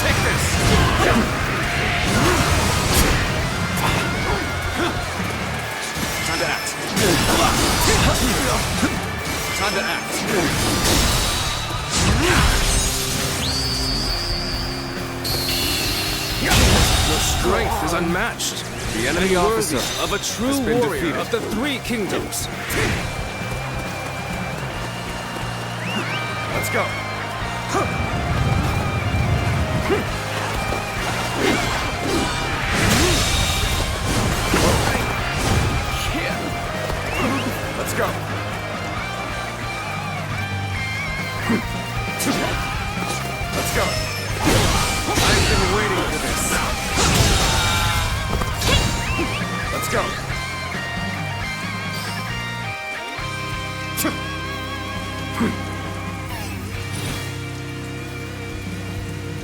Take this. Time to act. Time to act. Your strength is unmatched. The enemy Worthy officer of a true has been warrior defeated. of the Three Kingdoms. Let's go. Let's go. Let's go. I've been waiting for this. go!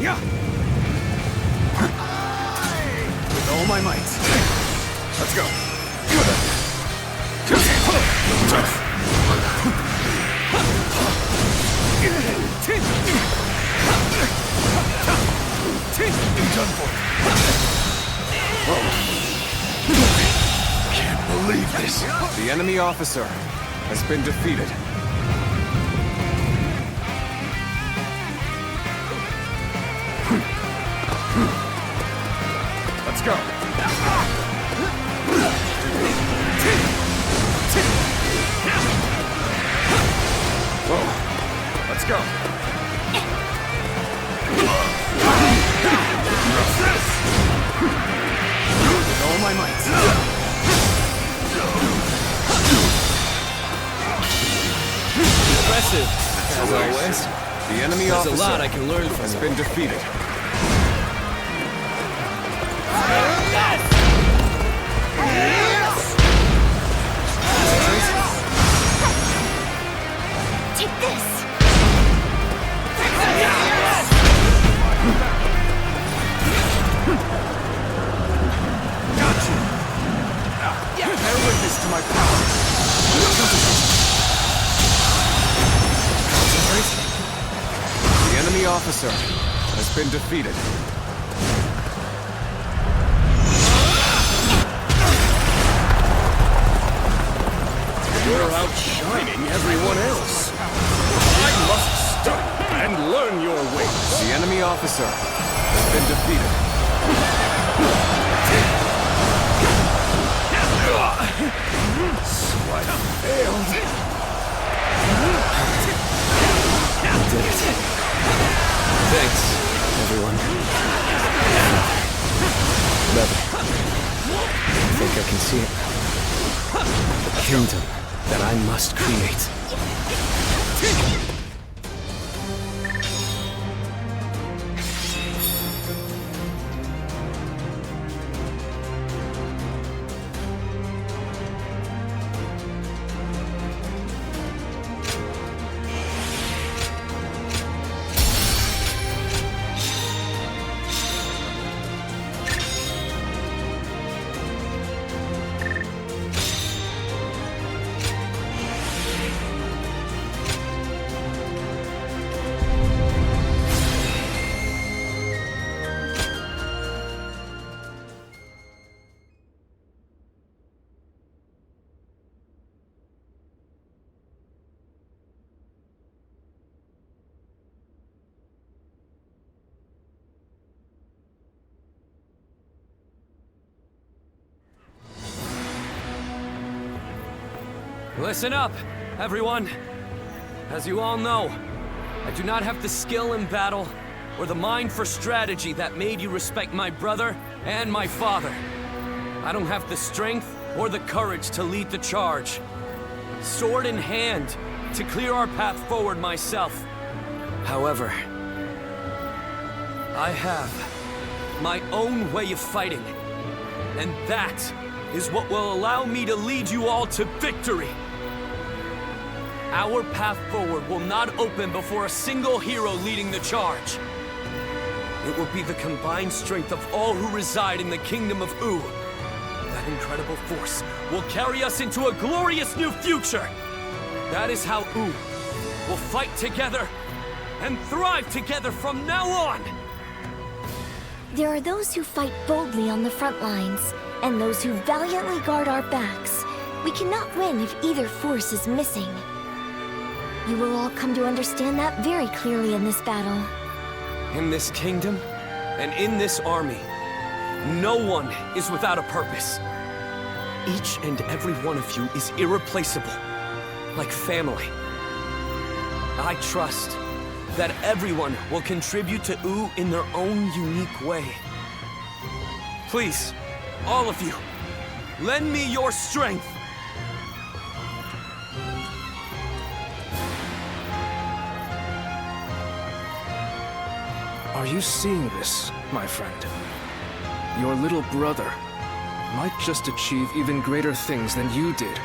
Yeah! With all my might. Let's go! Done for. Can't believe this! The enemy officer has been defeated. Let's go! Whoa! Let's go! With all my might. Impressive, as always. The enemy There's officer a lot I can learn from has you. been defeated. Take this! Bear witness to my power. The enemy officer has been defeated. You're outshining everyone else. I must study and learn your ways. The enemy officer has been defeated. Swipe failed. Did it. Thanks, everyone. Leather. I think I can see it. The kingdom that I must create. Listen up, everyone. As you all know, I do not have the skill in battle or the mind for strategy that made you respect my brother and my father. I don't have the strength or the courage to lead the charge. Sword in hand, to clear our path forward myself. However, I have my own way of fighting, and that is what will allow me to lead you all to victory. Our path forward will not open before a single hero leading the charge. It will be the combined strength of all who reside in the kingdom of U. That incredible force will carry us into a glorious new future. That is how U will fight together and thrive together from now on. There are those who fight boldly on the front lines, and those who valiantly guard our backs. We cannot win if either force is missing. You will all come to understand that very clearly in this battle. In this kingdom, and in this army, no one is without a purpose. Each and every one of you is irreplaceable, like family. I trust that everyone will contribute to U in their own unique way. Please, all of you, lend me your strength. Are you seeing this, my friend? Your little brother, might just achieve even greater things than you did.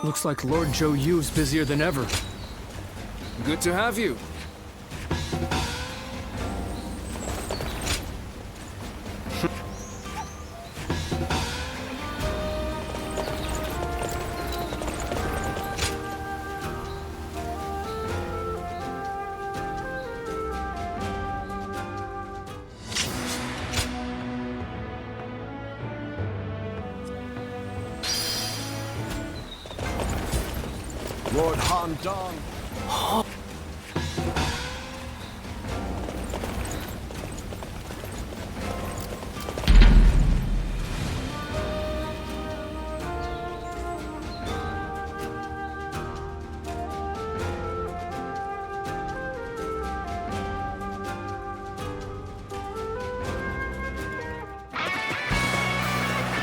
Looks like Lord Zhou Yu's busier than ever. Good to have you. Lord Han Dong.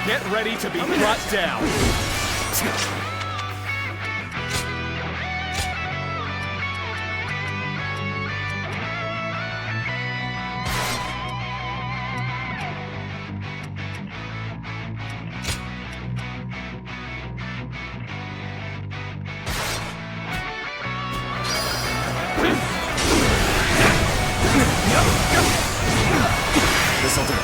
Get ready to be brought down. This'll do.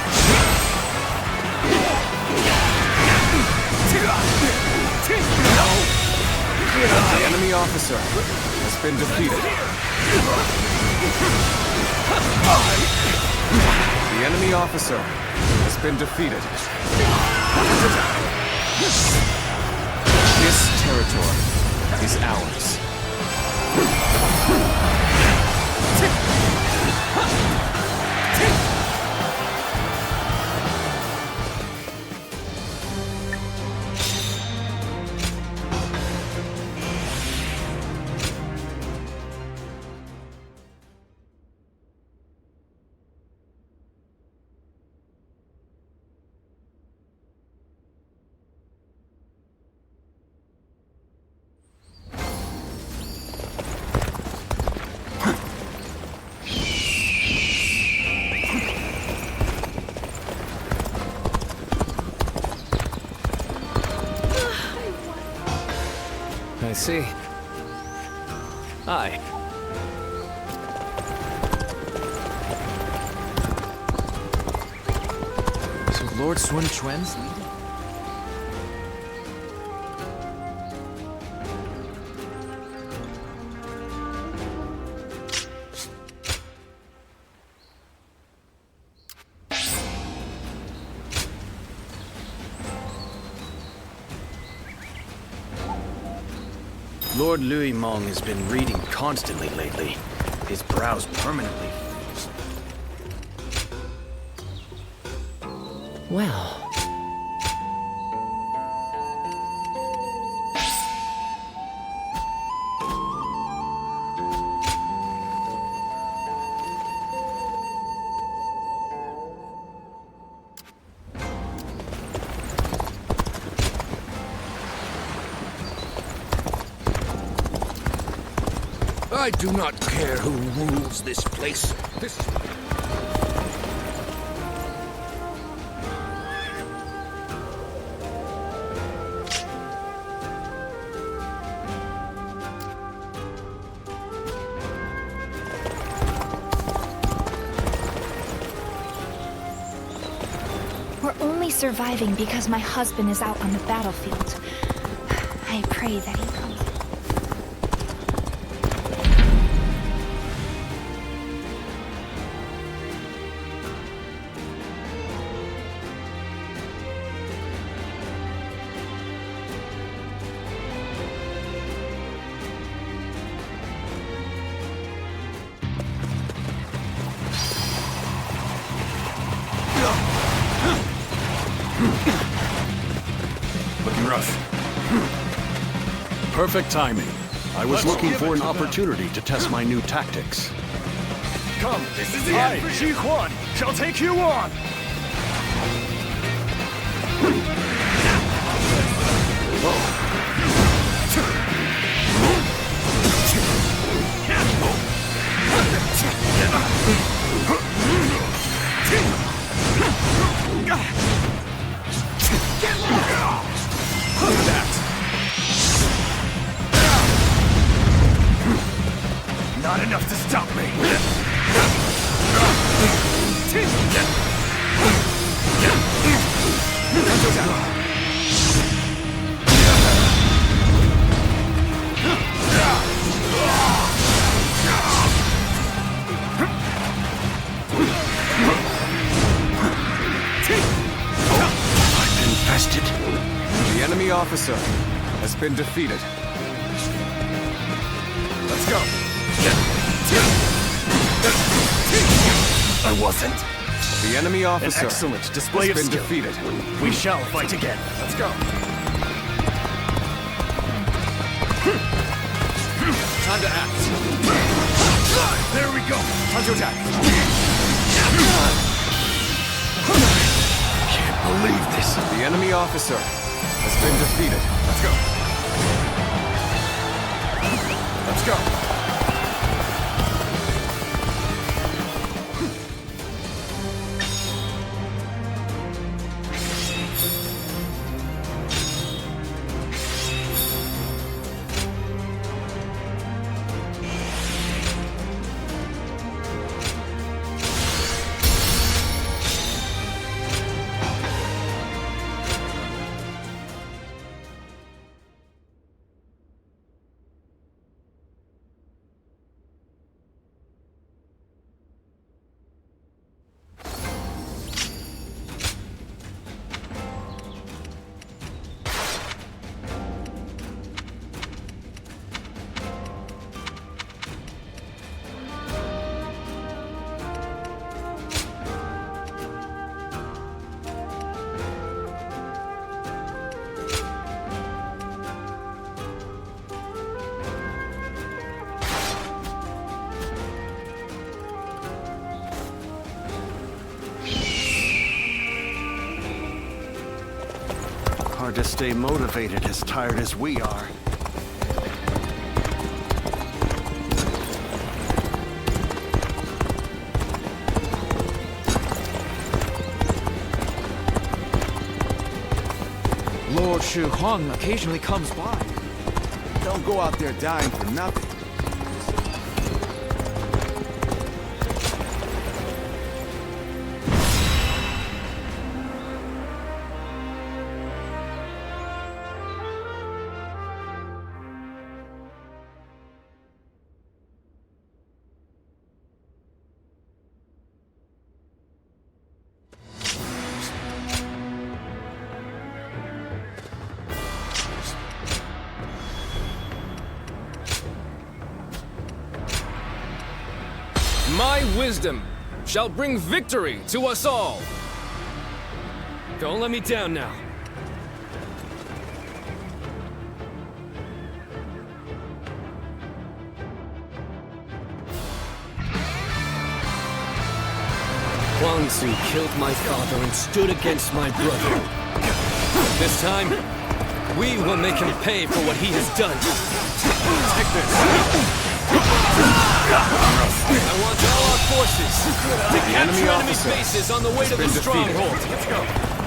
The enemy officer has been defeated. The enemy officer has been defeated. This territory is ours. I see. Hi. So Lord Sun Quan's leading? Lord Louis Mong has been reading constantly lately. His brows permanently. Well... I do not care who rules this place. This... We're only surviving because my husband is out on the battlefield. I pray that he comes. Looking rough. Perfect timing. I was looking for an opportunity to test my new tactics. Come, this is the end. Ji Huan shall take you on. Not enough to stop me. Infested. The enemy officer has been defeated. Let's go. I wasn't. The enemy officer An excellent display has of been skill. defeated. We shall fight again. Let's go. Time to act. There we go. Time to attack. Can't believe this. The enemy officer has been defeated. Let's go. Let's go. Hard to stay motivated as tired as we are. Lord Shi Huang occasionally comes by. Don't go out there dying for nothing. My wisdom shall bring victory to us all. Don't let me down now. Huang Tzu killed my father and stood against my brother. This time, we will make him pay for what he has done. Take this. I want all our forces to capture enemy bases on the way to the stronghold.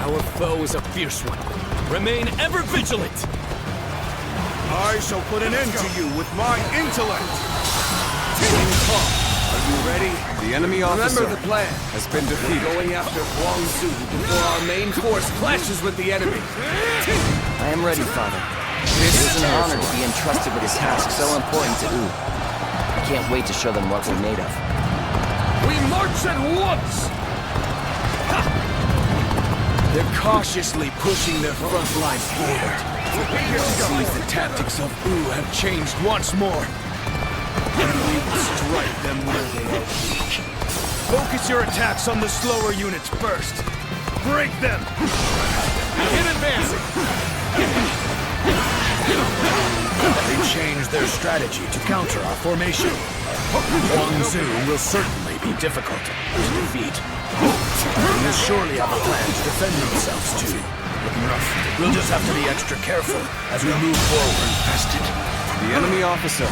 Our foe is a fierce one. Remain ever vigilant. I shall put an end to you with my intellect. Are you ready? The enemy officer Remember the plan. has been defeated. Going after Huang Tzu before our main force clashes with the enemy. I am ready, Father. It is an honor to be entrusted with a task so important to Wu. I can't wait to show them what we're made of. We march at once! They're cautiously pushing their front lines here. Seems the tactics of Wu have changed once more. And we will strike them where they are weak. Focus your attacks on the slower units first. Break them! Begin advancing! They changed their strategy to counter our formation. Guangzhou will certainly be difficult to defeat. They will surely have a plan to defend themselves too. Looking rough. We'll just have to be extra careful as we move forward. The enemy officer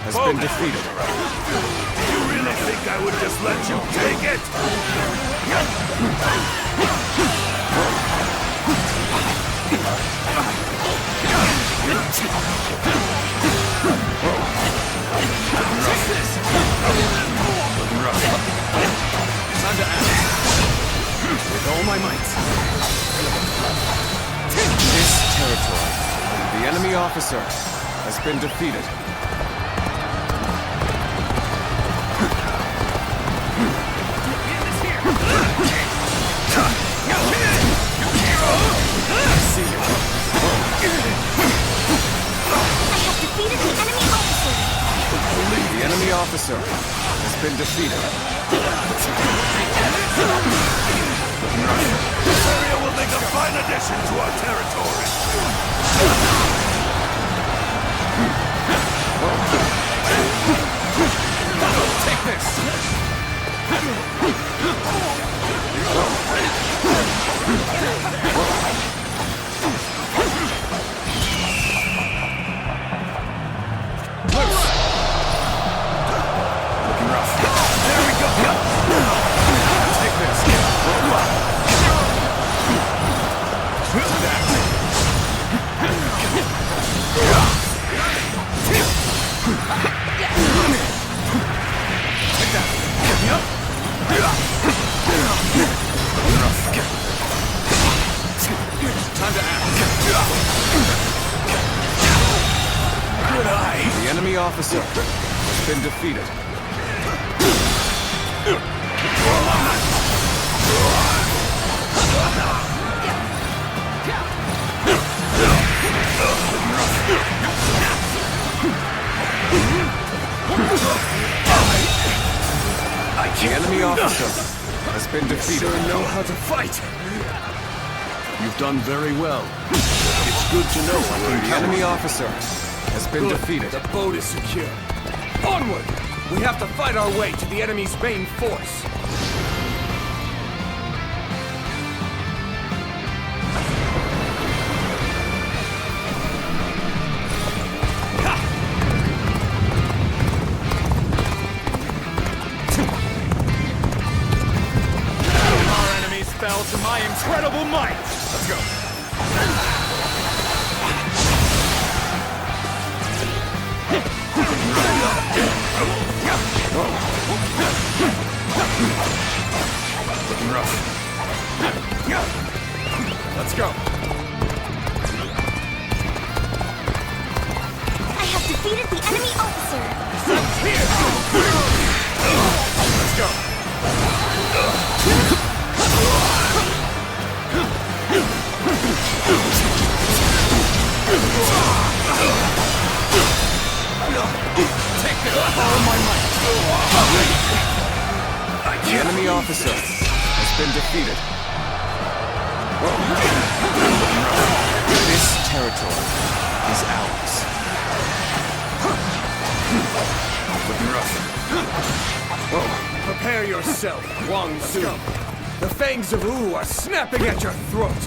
has been defeated. You really think I would just let you take it? Time to act. With all my might. This territory. The enemy officer has been defeated. The enemy officer has been defeated. This area will make a fine addition to our territory. Take this! Looking rough. There we go! Take this! Time to act. Good eye. The enemy officer has been defeated. The enemy officer has been defeated. Sure know how to fight. You've done very well. It's good to know the enemy officer has been defeated. The boat is secure. Onward! We have to fight our way to the enemy's main force. Our enemies fell to my incredible might. Let's go. Looking rough. Let's go. I have defeated the enemy officer. Let's go. Take this! All my might! The enemy officer has been defeated. This territory is ours. Looking rough. Prepare yourself, Guangzhou. The fangs of Wu are snapping at your throat.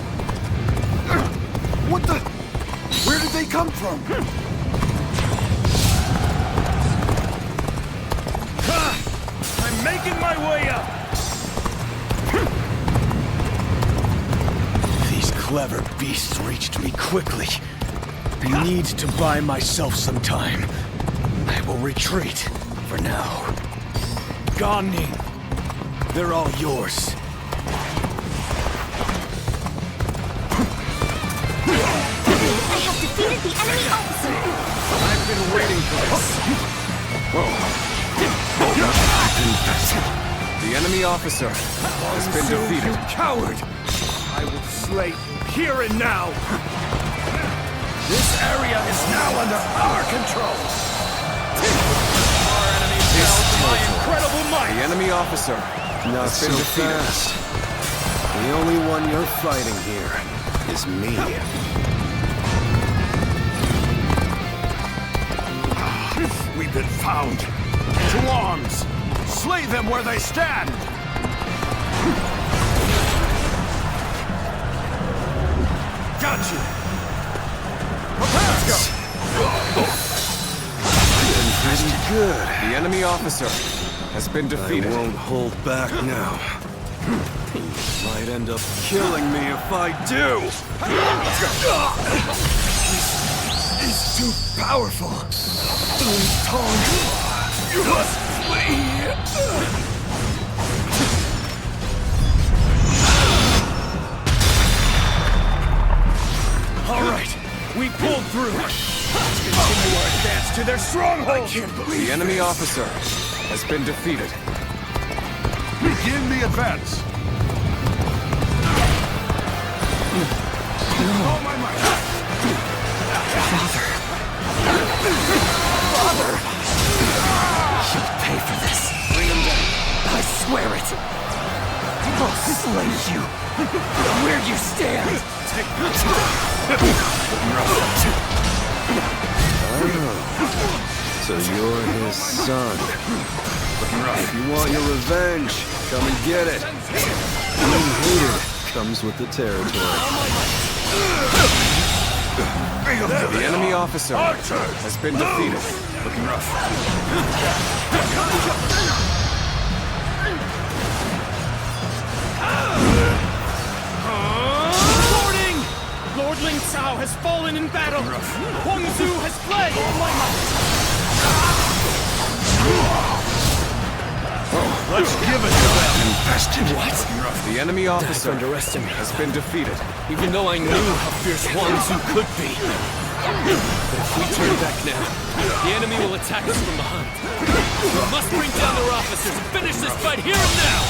What the? Where did they come from? I'm making my way up. These clever beasts reached me quickly. I need to buy myself some time. I will retreat for now. Ganning, they're all yours. I have defeated the enemy officer. I've been waiting for this. The enemy officer has been defeated. You coward! I will slay you here and now. This area is now under our control. Our enemies my incredible might! The enemy officer Not has so been defeated. fast. The only one you're fighting here is me. We've been found. To arms! Slay them where they stand! Got you! Let's go! Been pretty good. The enemy officer has been defeated. I won't hold back now. Might end up killing me if I do. He's too powerful. You must flee. All right, we pulled through. Let's continue our advance to their stronghold. I can't believe The enemy officer has been defeated. Begin the advance. Oh my might. Father! You'll pay for this. Bring him down. I swear it. I'll slay you. Where you stand. So you're his son. If you want your revenge, come and get it. Being hated comes with the territory. The enemy officer has been defeated. Looking rough. Reporting! Lord Ling Cao has fallen in battle. Huang Zu has fled. All my Let's give it to them. Infested. What? The enemy officer underestimate. has been defeated. Even though I knew how fierce Huang Zu could be. But if we turn back now, the enemy will attack us from behind. We must bring down their officers and finish this fight here and now!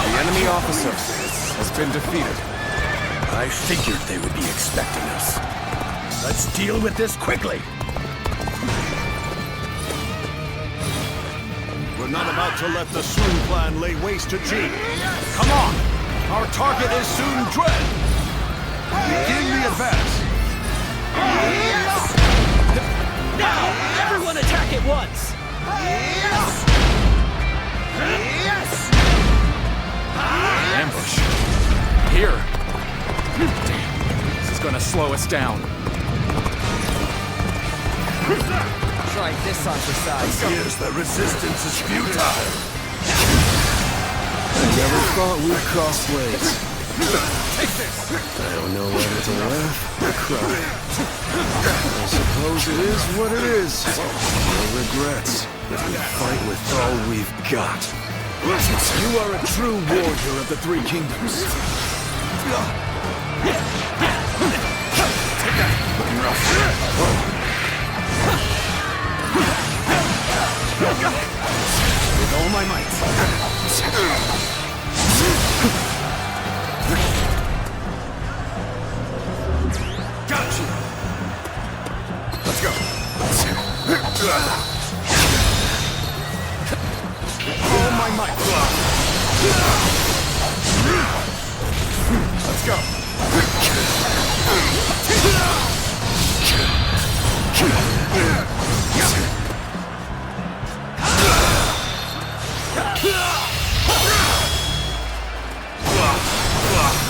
The enemy officer has been defeated. I figured they would be expecting us. Let's deal with this quickly. We're not about to let the Sun clan lay waste to Ji. Come on! Our target is soon Dread! Begin the advance! Now, everyone attack at once! Ambush. Here. Damn. This is gonna slow us down. Try this on for size. Appears the resistance is futile. I never thought we'd cross blades. I don't know whether to laugh or cry. I suppose it is what it is. No regrets. If we fight with all we've got. You are a true warrior of the Three Kingdoms. Looking rough. With all my might. Got you. Let's go. All my might. Let's go.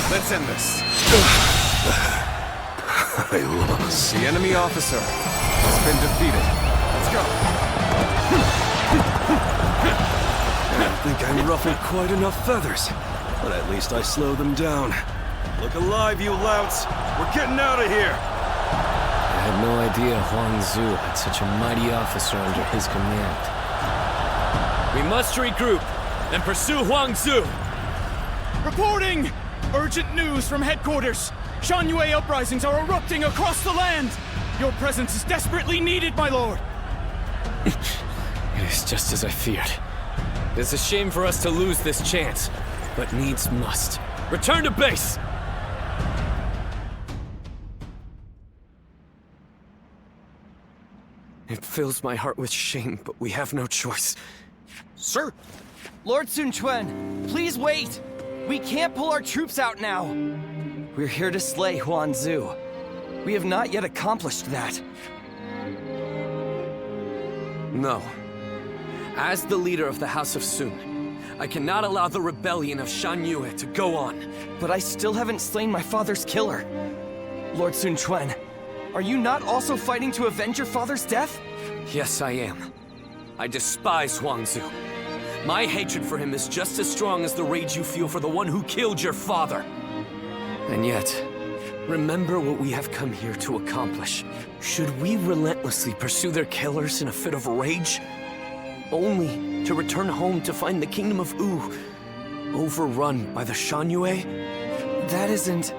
Let's end this. I lost. The enemy officer has been defeated. Let's go. I don't think I ruffled quite enough feathers, but at least I slowed them down. Look alive, you louts! We're getting out of here! I had no idea Huang Zu had such a mighty officer under his command. We must regroup and pursue Huang Zu! Reporting! Urgent news from headquarters! Shan-Yue uprisings are erupting across the land! Your presence is desperately needed, my lord! It is just as I feared. It is a shame for us to lose this chance, but needs must. Return to base! It fills my heart with shame, but we have no choice. Sir! Lord Sun Quan, please wait! We can't pull our troops out now! We're here to slay Huan Zu. We have not yet accomplished that. No. As the leader of the House of Sun, I cannot allow the rebellion of Shan Yue to go on. But I still haven't slain my father's killer. Lord Sun Quan, are you not also fighting to avenge your father's death? Yes, I am. I despise Huan Zu. My hatred for him is just as strong as the rage you feel for the one who killed your father. And yet, remember what we have come here to accomplish. Should we relentlessly pursue their killers in a fit of rage? Only to return home to find the kingdom of Wu overrun by the Shan Yue? That isn't...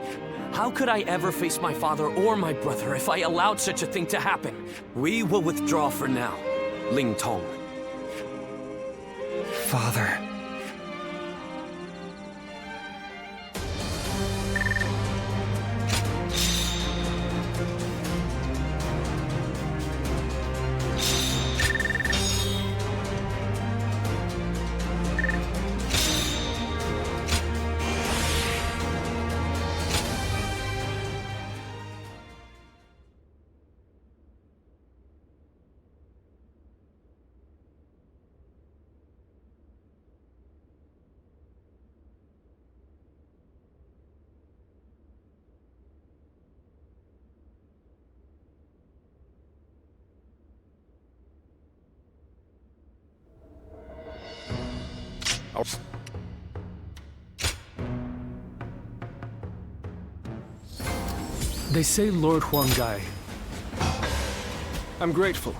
How could I ever face my father or my brother if I allowed such a thing to happen? We will withdraw for now, Ling Tong. Father... They say Lord Huanggai. I'm grateful.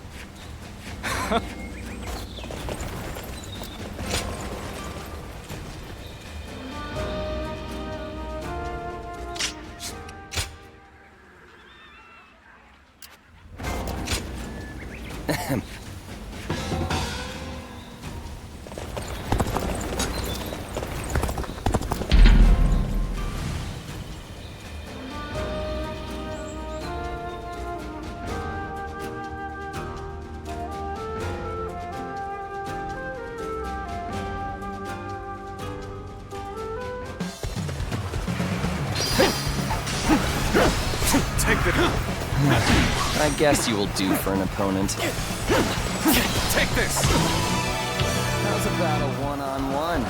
I guess you will do for an opponent. Take this! How's about a one-on-one?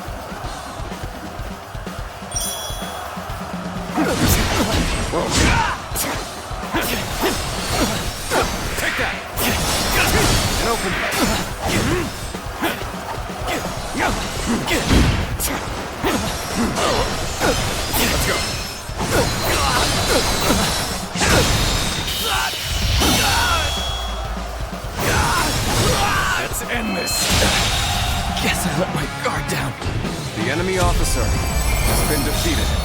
Take that! And open Let's go. Let's end this. Guess I let my guard down. The enemy officer has been defeated.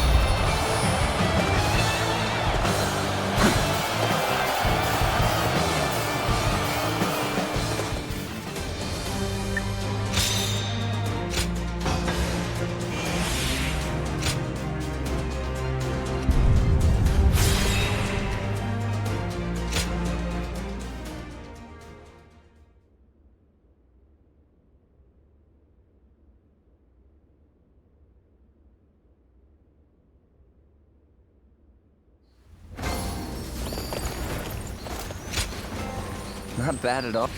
Not bad at all.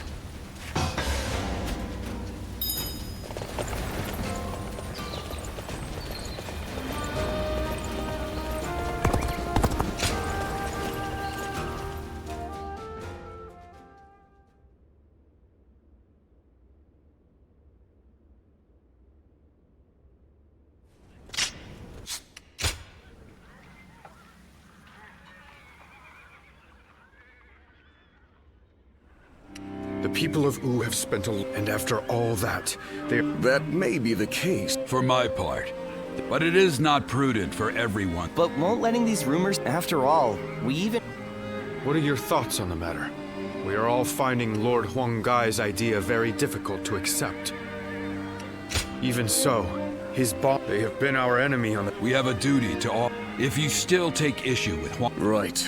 The people of Wu have spent and after all that, that may be the case. For my part. But it is not prudent for everyone. But won't letting these rumors... After all, we even... What are your thoughts on the matter? We are all finding Lord Huanggai's idea very difficult to accept. Even so, his boss... They have been our enemy on the... We have a duty to all... If you still take issue with Right.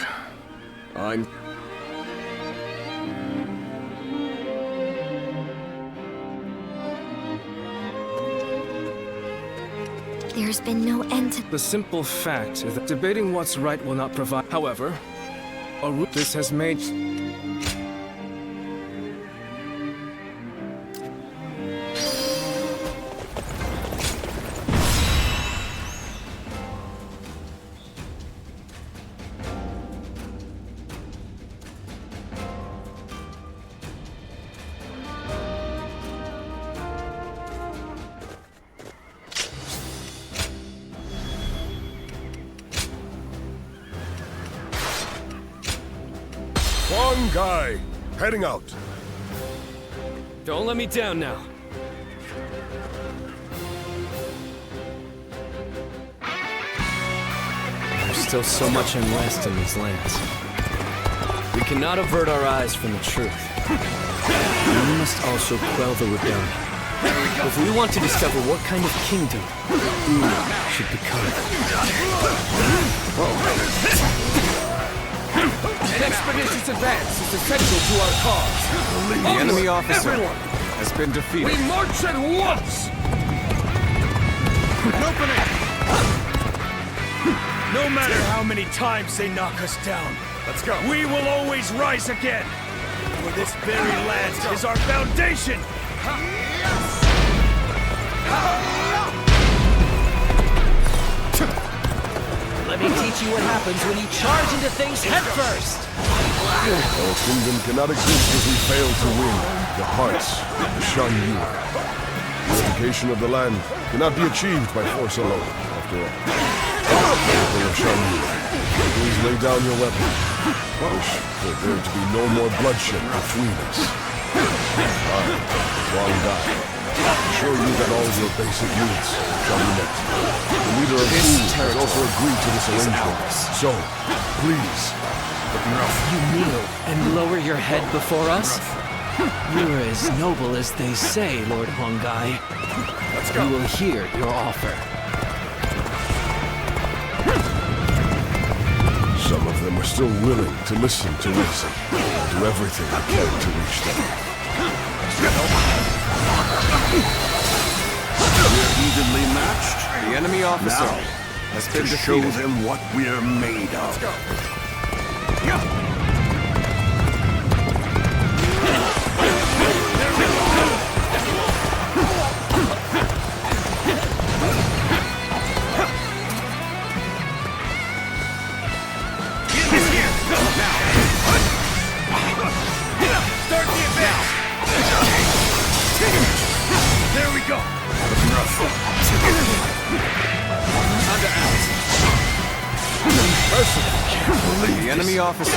There's been no end to... The simple fact is that debating what's right will not provide... However, this has made... One guy, heading out. Don't let me down now. There's still so much unrest in these lands. We cannot avert our eyes from the truth. We must also quell the rebellion. If we want to discover what kind of kingdom we should become. An expeditious advance is essential to our cause. The enemy officer has been defeated. We march at once! No matter how many times they knock us down, let's go. We will always rise again. For this very land is our foundation. Let me teach you what happens when you charge into things headfirst! Our kingdom cannot exist if we fail to win the hearts of the Shan Yu. Unification of the land cannot be achieved by force alone, after all. People of Shan Yu, please lay down your weapon. Wish for there to be no more bloodshed between us. I, Wang Dai, assure you that all your basic needs shall be met. The leader of Wu has also agreed to this arrangement. So, please, You kneel and lower your head before us? You're as noble as they say, Lord Huangai. let's go. We will hear your offer. Some of them are still willing to listen to reason. I'll do everything I can to reach them. We're evenly matched. The enemy officer has been defeated. Show them what we're made of. Let's go. There we go! The enemy officer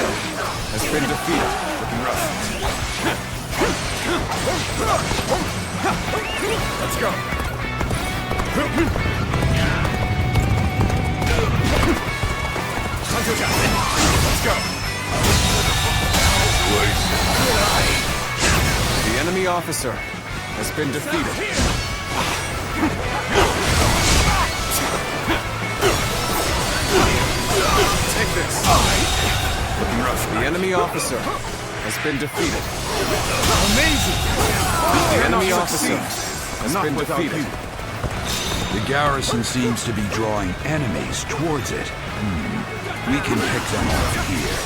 has been defeated. Looking rough. Let's go. Let's go. The enemy officer has been defeated. Take this. Looking rough. The enemy officer has been defeated. Amazing! The enemy officer has been defeated. The garrison seems to be drawing enemies towards it. We can pick them off here.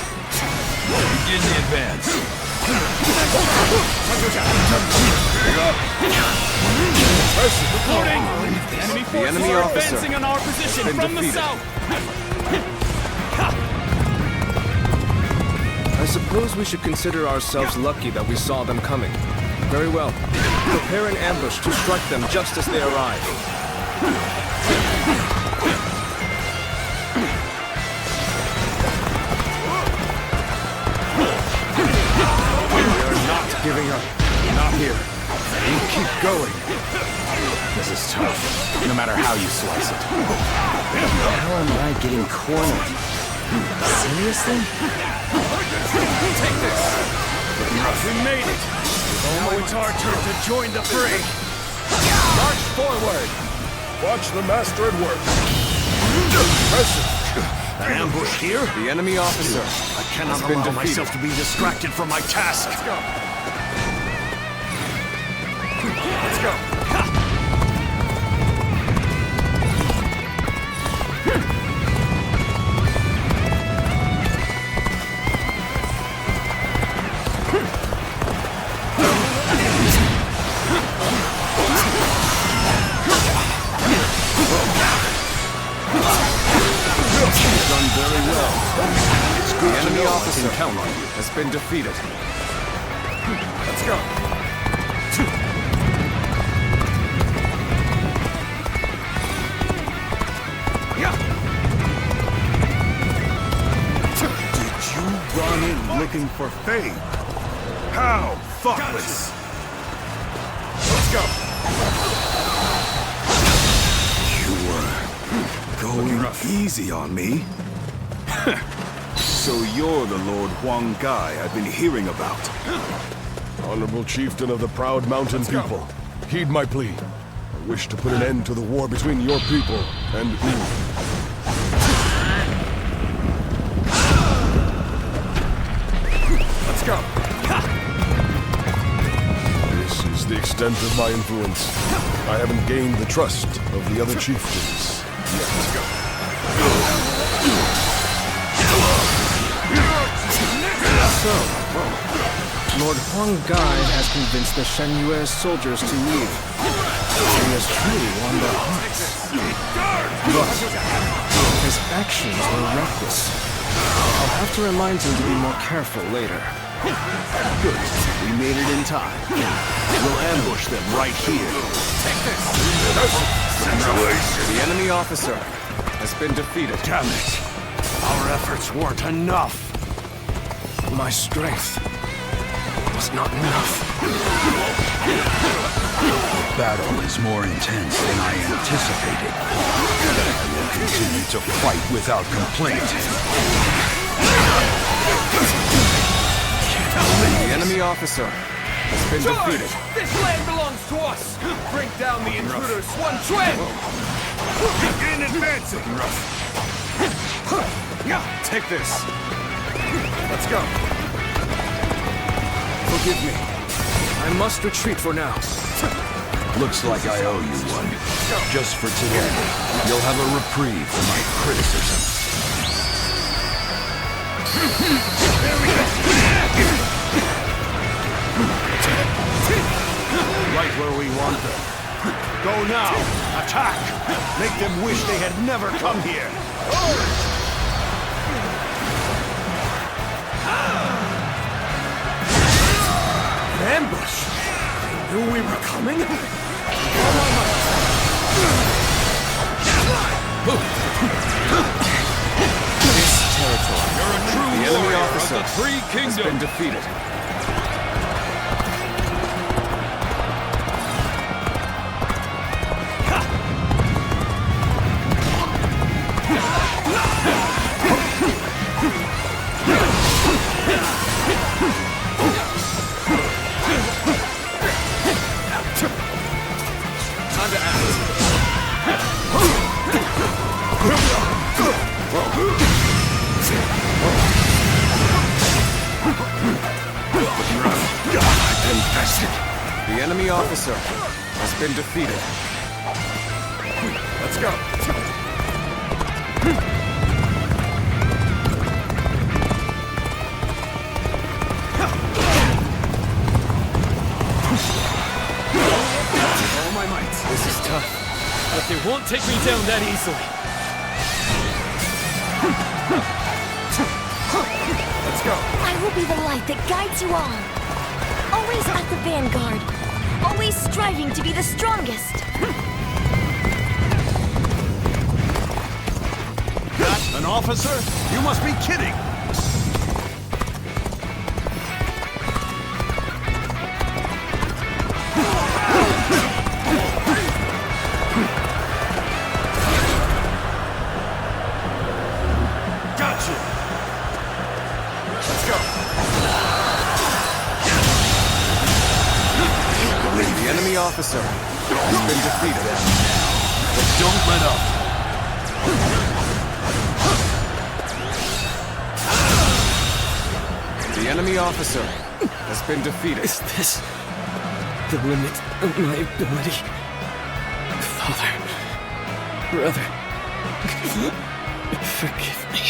Begin the advance. Reporting! Enemy forces enemy are officer advancing on our position been from the defeated. south! I suppose we should consider ourselves lucky that we saw them coming. Very well. Prepare an ambush to strike them just as they arrive. We are not giving up. Not here. We keep going. This is tough, no matter how you slice it. How am I getting cornered? Seriously? Take this. We made it. Now it's our turn to join the fray. March forward! Watch the master at work. Impressive. An ambush here? The enemy officer I cannot has been allow defeated. myself to be distracted from my task. Let's go. Let's go. done very well. It's good The to enemy know I officer can count on you. has been defeated. Let's go. Did you run in looking for fame? How thoughtless! Let's go. You were going easy on me. So you're the Lord Huang Gai I've been hearing about. Honorable chieftain of the proud mountain people, heed my plea. I wish to put an end to the war between your people and Wu. Let's go. This is the extent of my influence. I haven't gained the trust of the other chieftains yet. Let's go. So, Lord Huang Gai has convinced the Shen Yue's soldiers to leave. He has truly won their hearts. But his actions were reckless. I'll have to remind him to be more careful later. Good. We made it in time. We'll ambush them right here. The enemy officer has been defeated. Damn it. Our efforts weren't enough. My strength was not enough. The battle is more intense than I anticipated. I will continue to fight without complaint. The enemy officer has been defeated. This land belongs to us. Bring down the intruders, One Chuan. Begin advancing. Take this. Let's go. Forgive me. I must retreat for now. Looks like I owe you one. Just for today, you'll have a reprieve for my criticism. Right where we want them. Go now. Attack. Make them wish they had never come here. An ambush! They knew we were coming? This territory. You're a true The enemy warrior officer of the Three has Kingdoms. been defeated. Time to act. The enemy officer has been defeated. Let's go. All my might. This is tough, but they won't take me down that easily. Let's go. I will be the light that guides you all. Always at the vanguard. Always striving to be the strongest. That an officer? You must be kidding. Gotcha. Let's go. The enemy officer has been defeated. But don't let up. The enemy officer has been defeated. Is this the limit of my ability? Father, brother, forgive me.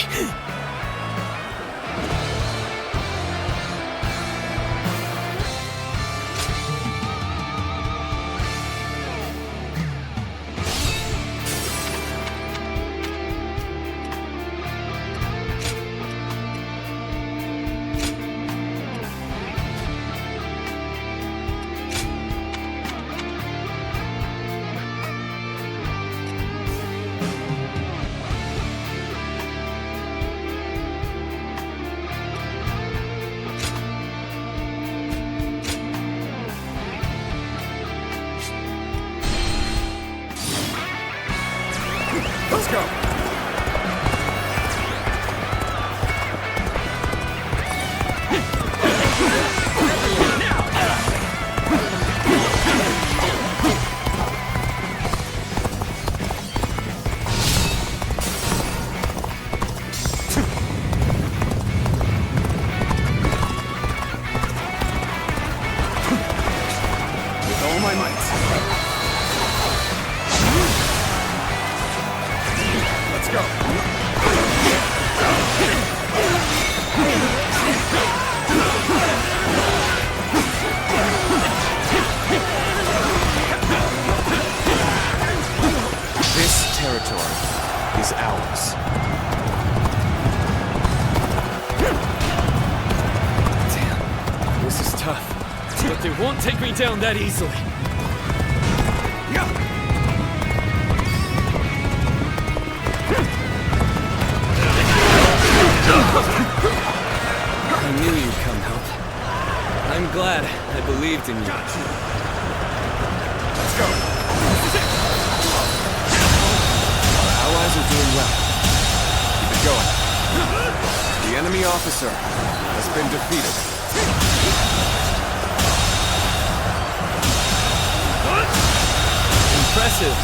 This territory is ours. Damn, this is tough. But they won't take me down that easily. I knew you'd come help. I'm glad I believed in you. Let's go. Our allies are doing well. Keep it going. The enemy officer has been defeated. Impressive,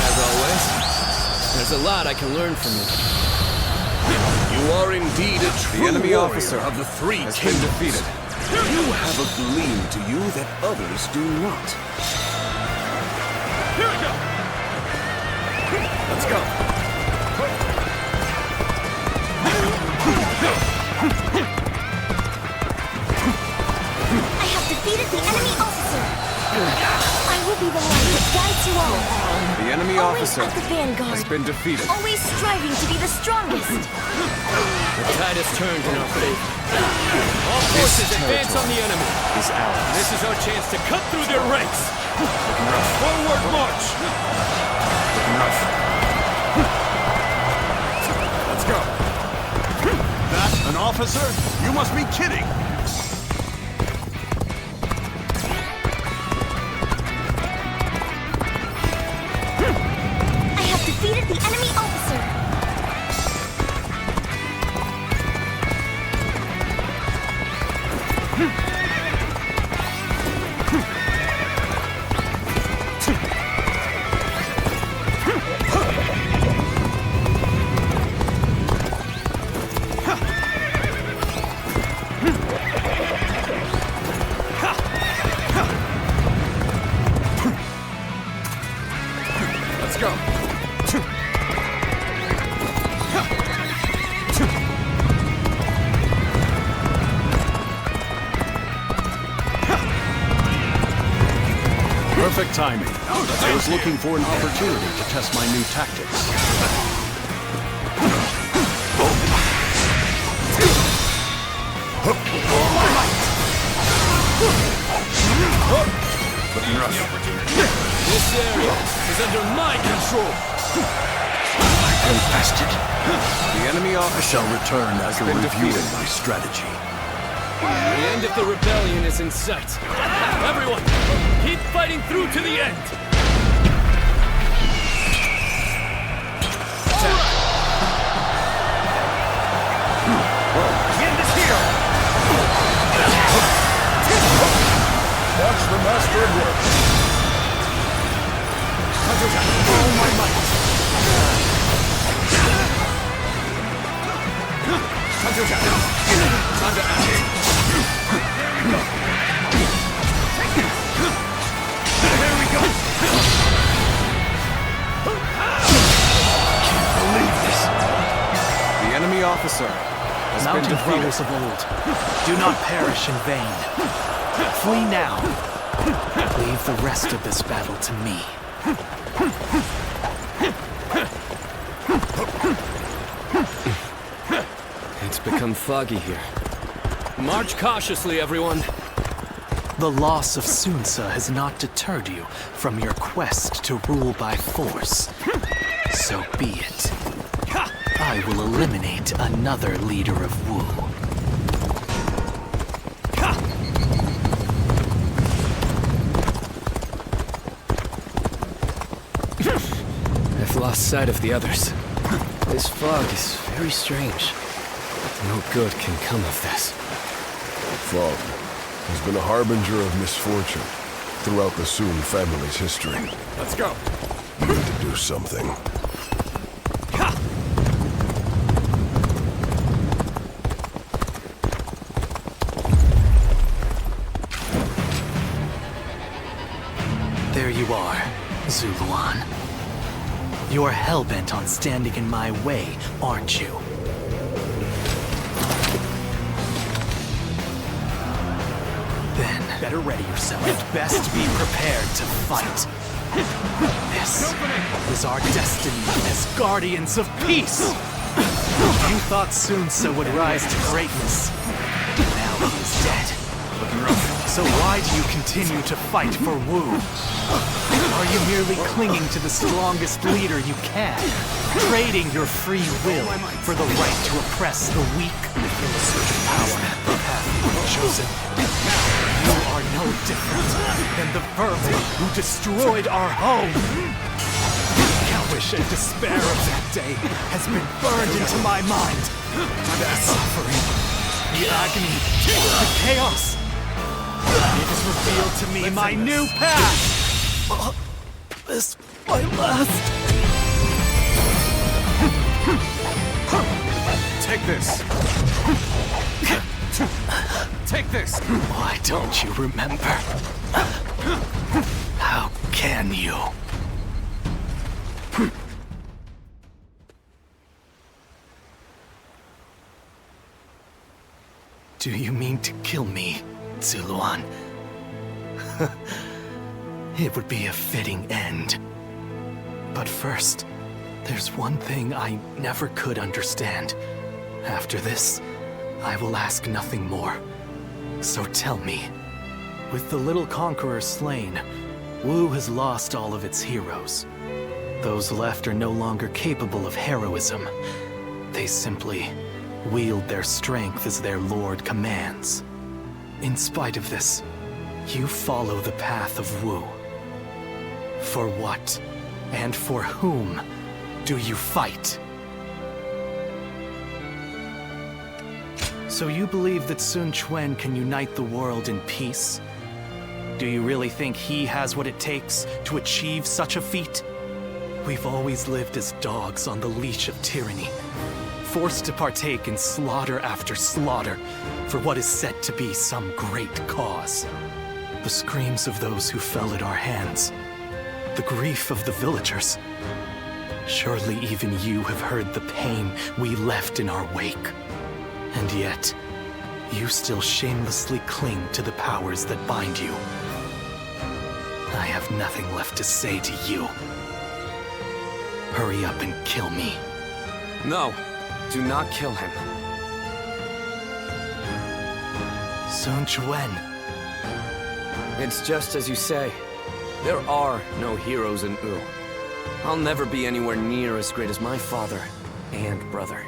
as always. There's a lot I can learn from you. You are indeed a true enemy warrior officer of the three has been kingdoms. defeated. You have a gleam to you that others do not. Here we go. Let's go. I have defeated the enemy officer. I will be the light that guides you all. The enemy Always officer at the vanguard. has been defeated. Always striving to be the strongest. The tide has turned in our favor. All forces advance on the enemy. Is ours. This is our chance to cut through their ranks. Looking rough. Forward march. Looking rough. Let's go. That an officer? You must be kidding! I have defeated the enemy officer. Let's go. Perfect timing. I was looking for an opportunity to test my new tactics. Looking rough. This area is under my control. Infested. The enemy I officer shall return after been reviewing defeated. my strategy. The end of the rebellion is in sight. Everyone, keep fighting through to the end. Watch the master at work. All my might. Time to attack. Time to act. Here we go. Can't believe this. The enemy officer has been Mountain defeated. dwellers of old, do not perish in vain. Flee now. Leave the rest of this battle to me. It's become foggy here. March cautiously, everyone. The loss of Sunsa has not deterred you from your quest to rule by force. So be it. I will eliminate another leader of Wu. I've lost sight of the others. This fog is very strange. No good can come of this. Fog has been a harbinger of misfortune throughout the Sun family's history. Let's go. You need to do something. There you are, Zuluan. You're hell-bent on standing in my way, aren't you? better ready yourself and best be prepared to fight. This is our destiny as guardians of peace. You thought Sunsa would rise to greatness. Now he is dead. So why do you continue to fight for Wu? Are you merely clinging to the strongest leader you can, trading your free will for the right to oppress the weak? In the search of power, the path you have chosen. You are no different than the vermin who destroyed our home. The anguish and despair of that day has been burned into my mind. The suffering, the agony, the chaos. It has revealed to me my new path! This my last. Take this. Take this. Why don't you remember? How can you? Do you mean to kill me, Zuluan? It would be a fitting end. But first, there's one thing I never could understand. After this, I will ask nothing more. So tell me, with the little conqueror slain, Wu has lost all of its heroes. Those left are no longer capable of heroism. They simply wield their strength as their lord commands. In spite of this, you follow the path of Wu. For what, and for whom, do you fight? So you believe that Sun Quan can unite the world in peace? Do you really think he has what it takes to achieve such a feat? We've always lived as dogs on the leash of tyranny, forced to partake in slaughter after slaughter for what is said to be some great cause. The screams of those who fell at our hands, the grief of the villagers. Surely even you have heard the pain we left in our wake. And yet, you still shamelessly cling to the powers that bind you. I have nothing left to say to you. Hurry up and kill me. No, do not kill him. Sun Quan. It's just as you say. There are no heroes in Wu. I'll never be anywhere near as great as my father and brother.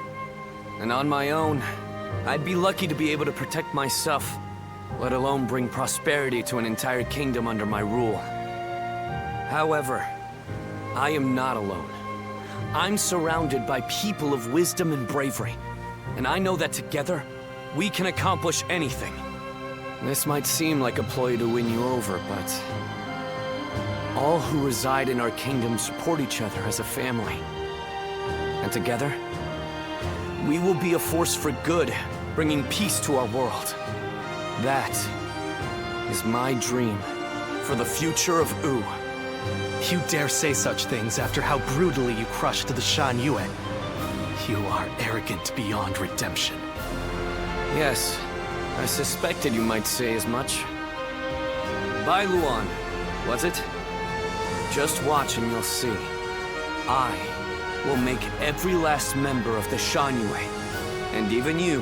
And on my own, I'd be lucky to be able to protect myself, let alone bring prosperity to an entire kingdom under my rule. However, I am not alone. I'm surrounded by people of wisdom and bravery, and I know that together, we can accomplish anything. This might seem like a ploy to win you over, but all who reside in our kingdom support each other as a family. And together, we will be a force for good, bringing peace to our world. That is my dream for the future of Wu. You dare say such things after how brutally you crushed the Shan Yue. You are arrogant beyond redemption. Yes, I suspected you might say as much. Bai Luan, was it? Just watch and you'll see. I will make every last member of the Shan Yue, and even you,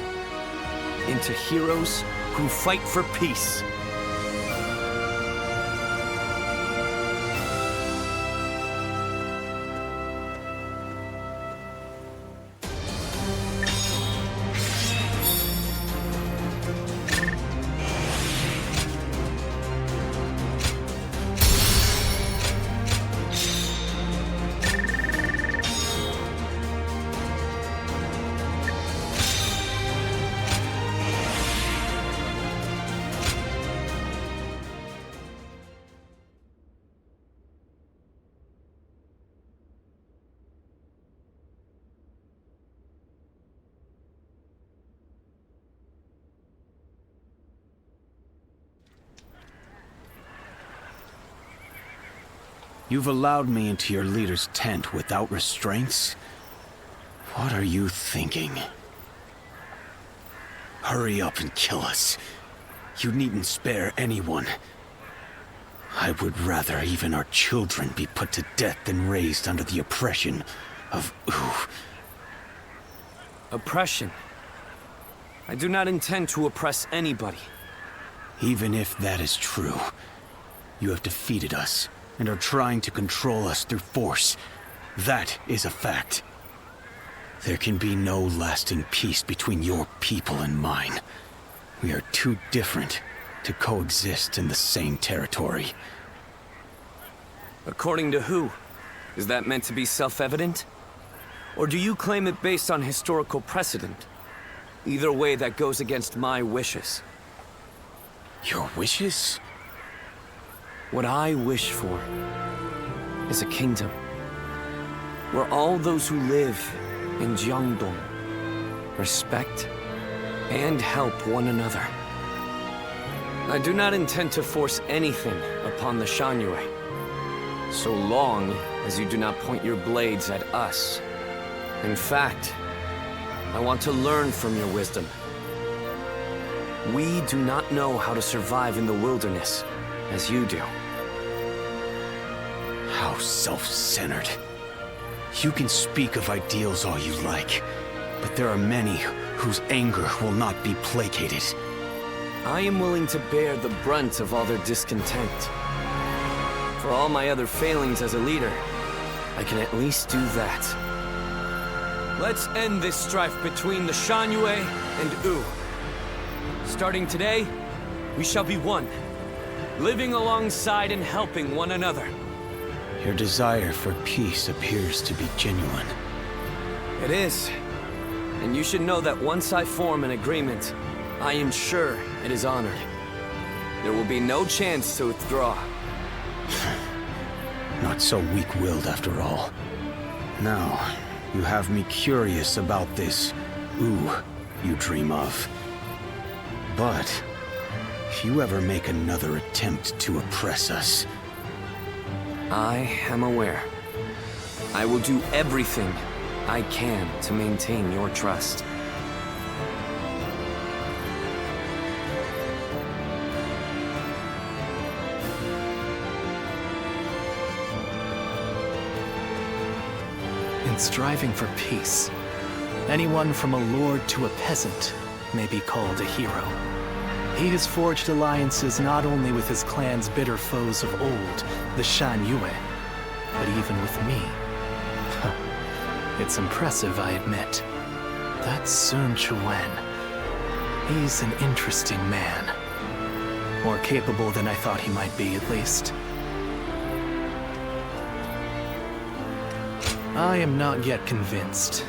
into heroes who fight for peace. You've allowed me into your leader's tent without restraints? What are you thinking? Hurry up and kill us. You needn't spare anyone. I would rather even our children be put to death than raised under the oppression of Ooh. Oppression? I do not intend to oppress anybody. Even if that is true, you have defeated us and are trying to control us through force. That is a fact. There can be no lasting peace between your people and mine. We are too different to coexist in the same territory. According to who? Is that meant to be self-evident? Or do you claim it based on historical precedent? Either way, that goes against my wishes. Your wishes? What I wish for is a kingdom where all those who live in Jiangdong respect and help one another. I do not intend to force anything upon the Shanyue, so long as you do not point your blades at us. In fact, I want to learn from your wisdom. We do not know how to survive in the wilderness as you do. How self-centered. You can speak of ideals all you like, but there are many whose anger will not be placated. I am willing to bear the brunt of all their discontent. For all my other failings as a leader, I can at least do that. Let's end this strife between the Shanyue and Wu. Starting today, we shall be one, living alongside and helping one another. Your desire for peace appears to be genuine. It is. And you should know that once I form an agreement, I am sure it is honored. There will be no chance to withdraw. Not so weak-willed after all. Now, you have me curious about this Wu you dream of. But if you ever make another attempt to oppress us... I am aware. I will do everything I can to maintain your trust. In striving for peace, anyone from a lord to a peasant may be called a hero. He has forged alliances not only with his clan's bitter foes of old, the Shanyue, but even with me. It's impressive, I admit. That's Sun Quan. He's an interesting man. More capable than I thought he might be, at least. I am not yet convinced,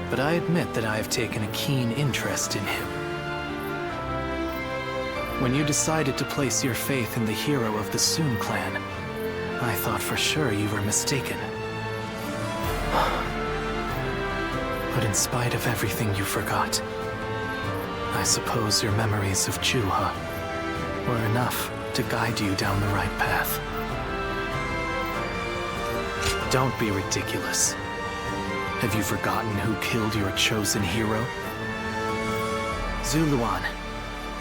but I admit that I have taken a keen interest in him. When you decided to place your faith in the hero of the Sun clan, I thought for sure you were mistaken. But in spite of everything you forgot, I suppose your memories of Juha were enough to guide you down the right path. Don't be ridiculous. Have you forgotten who killed your chosen hero? Zuluan,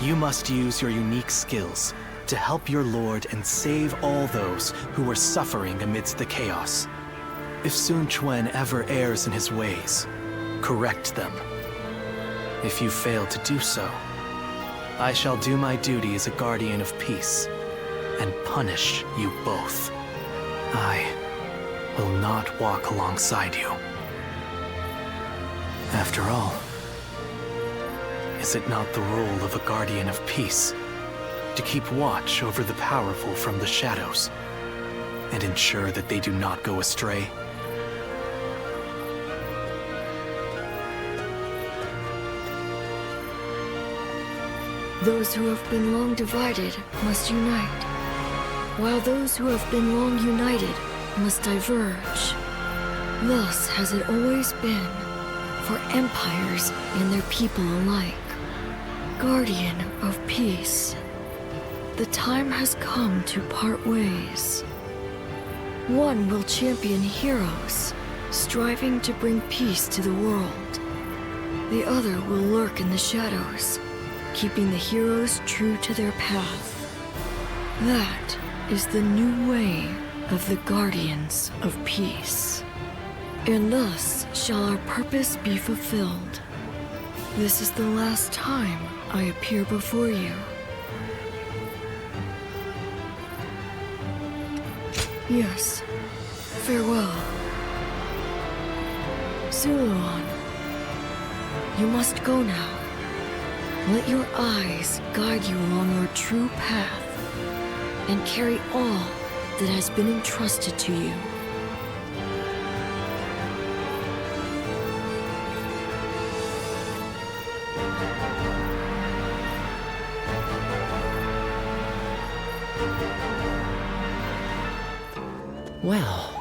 you must use your unique skills to help your lord and save all those who are suffering amidst the chaos. If Sun Quan ever errs in his ways, correct them. If you fail to do so, I shall do my duty as a guardian of peace and punish you both. I will not walk alongside you. After all, is it not the role of a guardian of peace to keep watch over the powerful from the shadows and ensure that they do not go astray? Those who have been long divided must unite, while those who have been long united must diverge. Thus has it always been for empires and their people alike. Guardian of peace, the time has come to part ways. One will champion heroes, striving to bring peace to the world. The other will lurk in the shadows, keeping the heroes true to their path. That is the new way of the Guardians of Peace. And thus shall our purpose be fulfilled. This is the last time I appear before you. Yes, farewell. Zuluan, you must go now. Let your eyes guide you along your true path and carry all that has been entrusted to you. Well.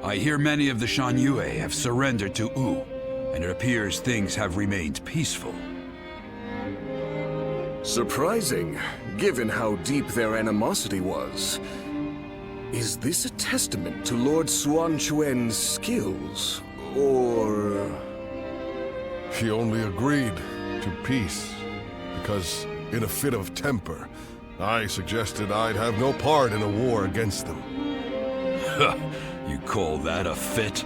I hear many of the Shan Yue have surrendered to Wu, and it appears things have remained peaceful. Surprising, given how deep their animosity was. Is this a testament to Lord Xuanquan's skills, or... He only agreed to peace because, in a fit of temper, I suggested I'd have no part in a war against them. You call that a fit?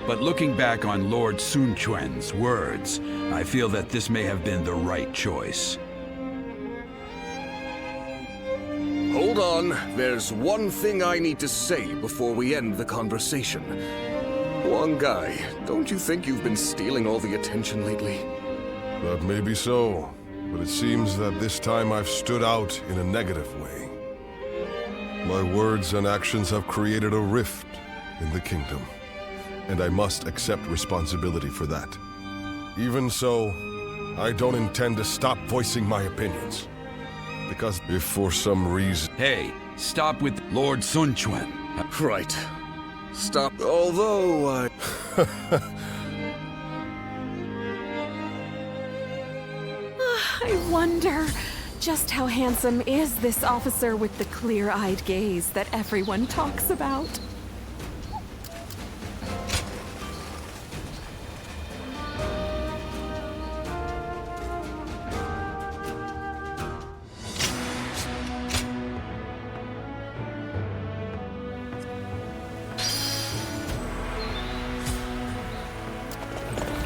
But looking back on Lord Xuanquan's words, I feel that this may have been the right choice. Hold on, there's one thing I need to say before we end the conversation. Huang Gai, don't you think you've been stealing all the attention lately? That may be so, but it seems that this time I've stood out in a negative way. My words and actions have created a rift in the kingdom, and I must accept responsibility for that. Even so, I don't intend to stop voicing my opinions. Because if for some reason... Hey, stop with Lord Xuanquan. Right. Stop, although I... I wonder, just how handsome is this officer with the clear-eyed gaze that everyone talks about?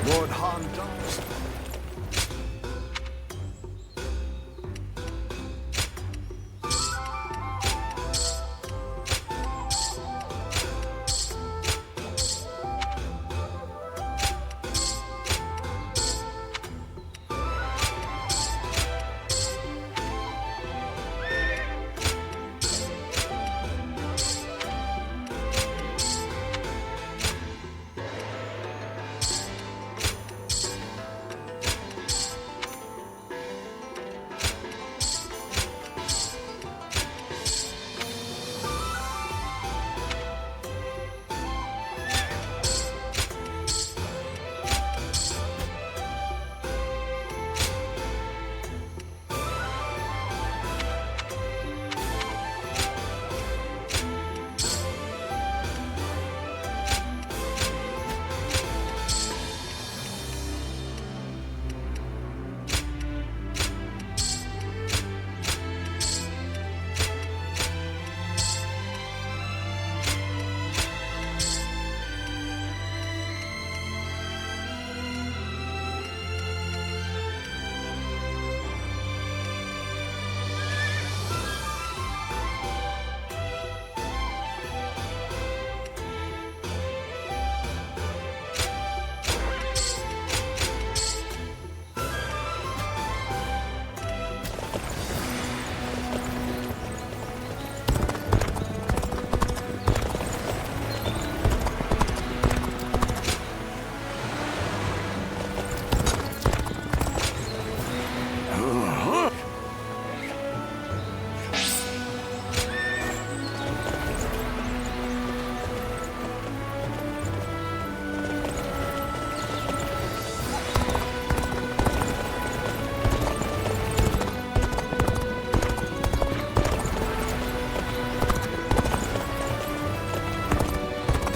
Lord Han Dong's...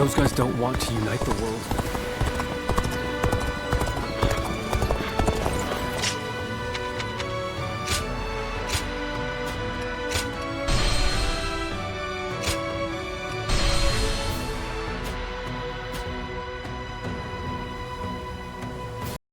Those guys don't want to unite the world.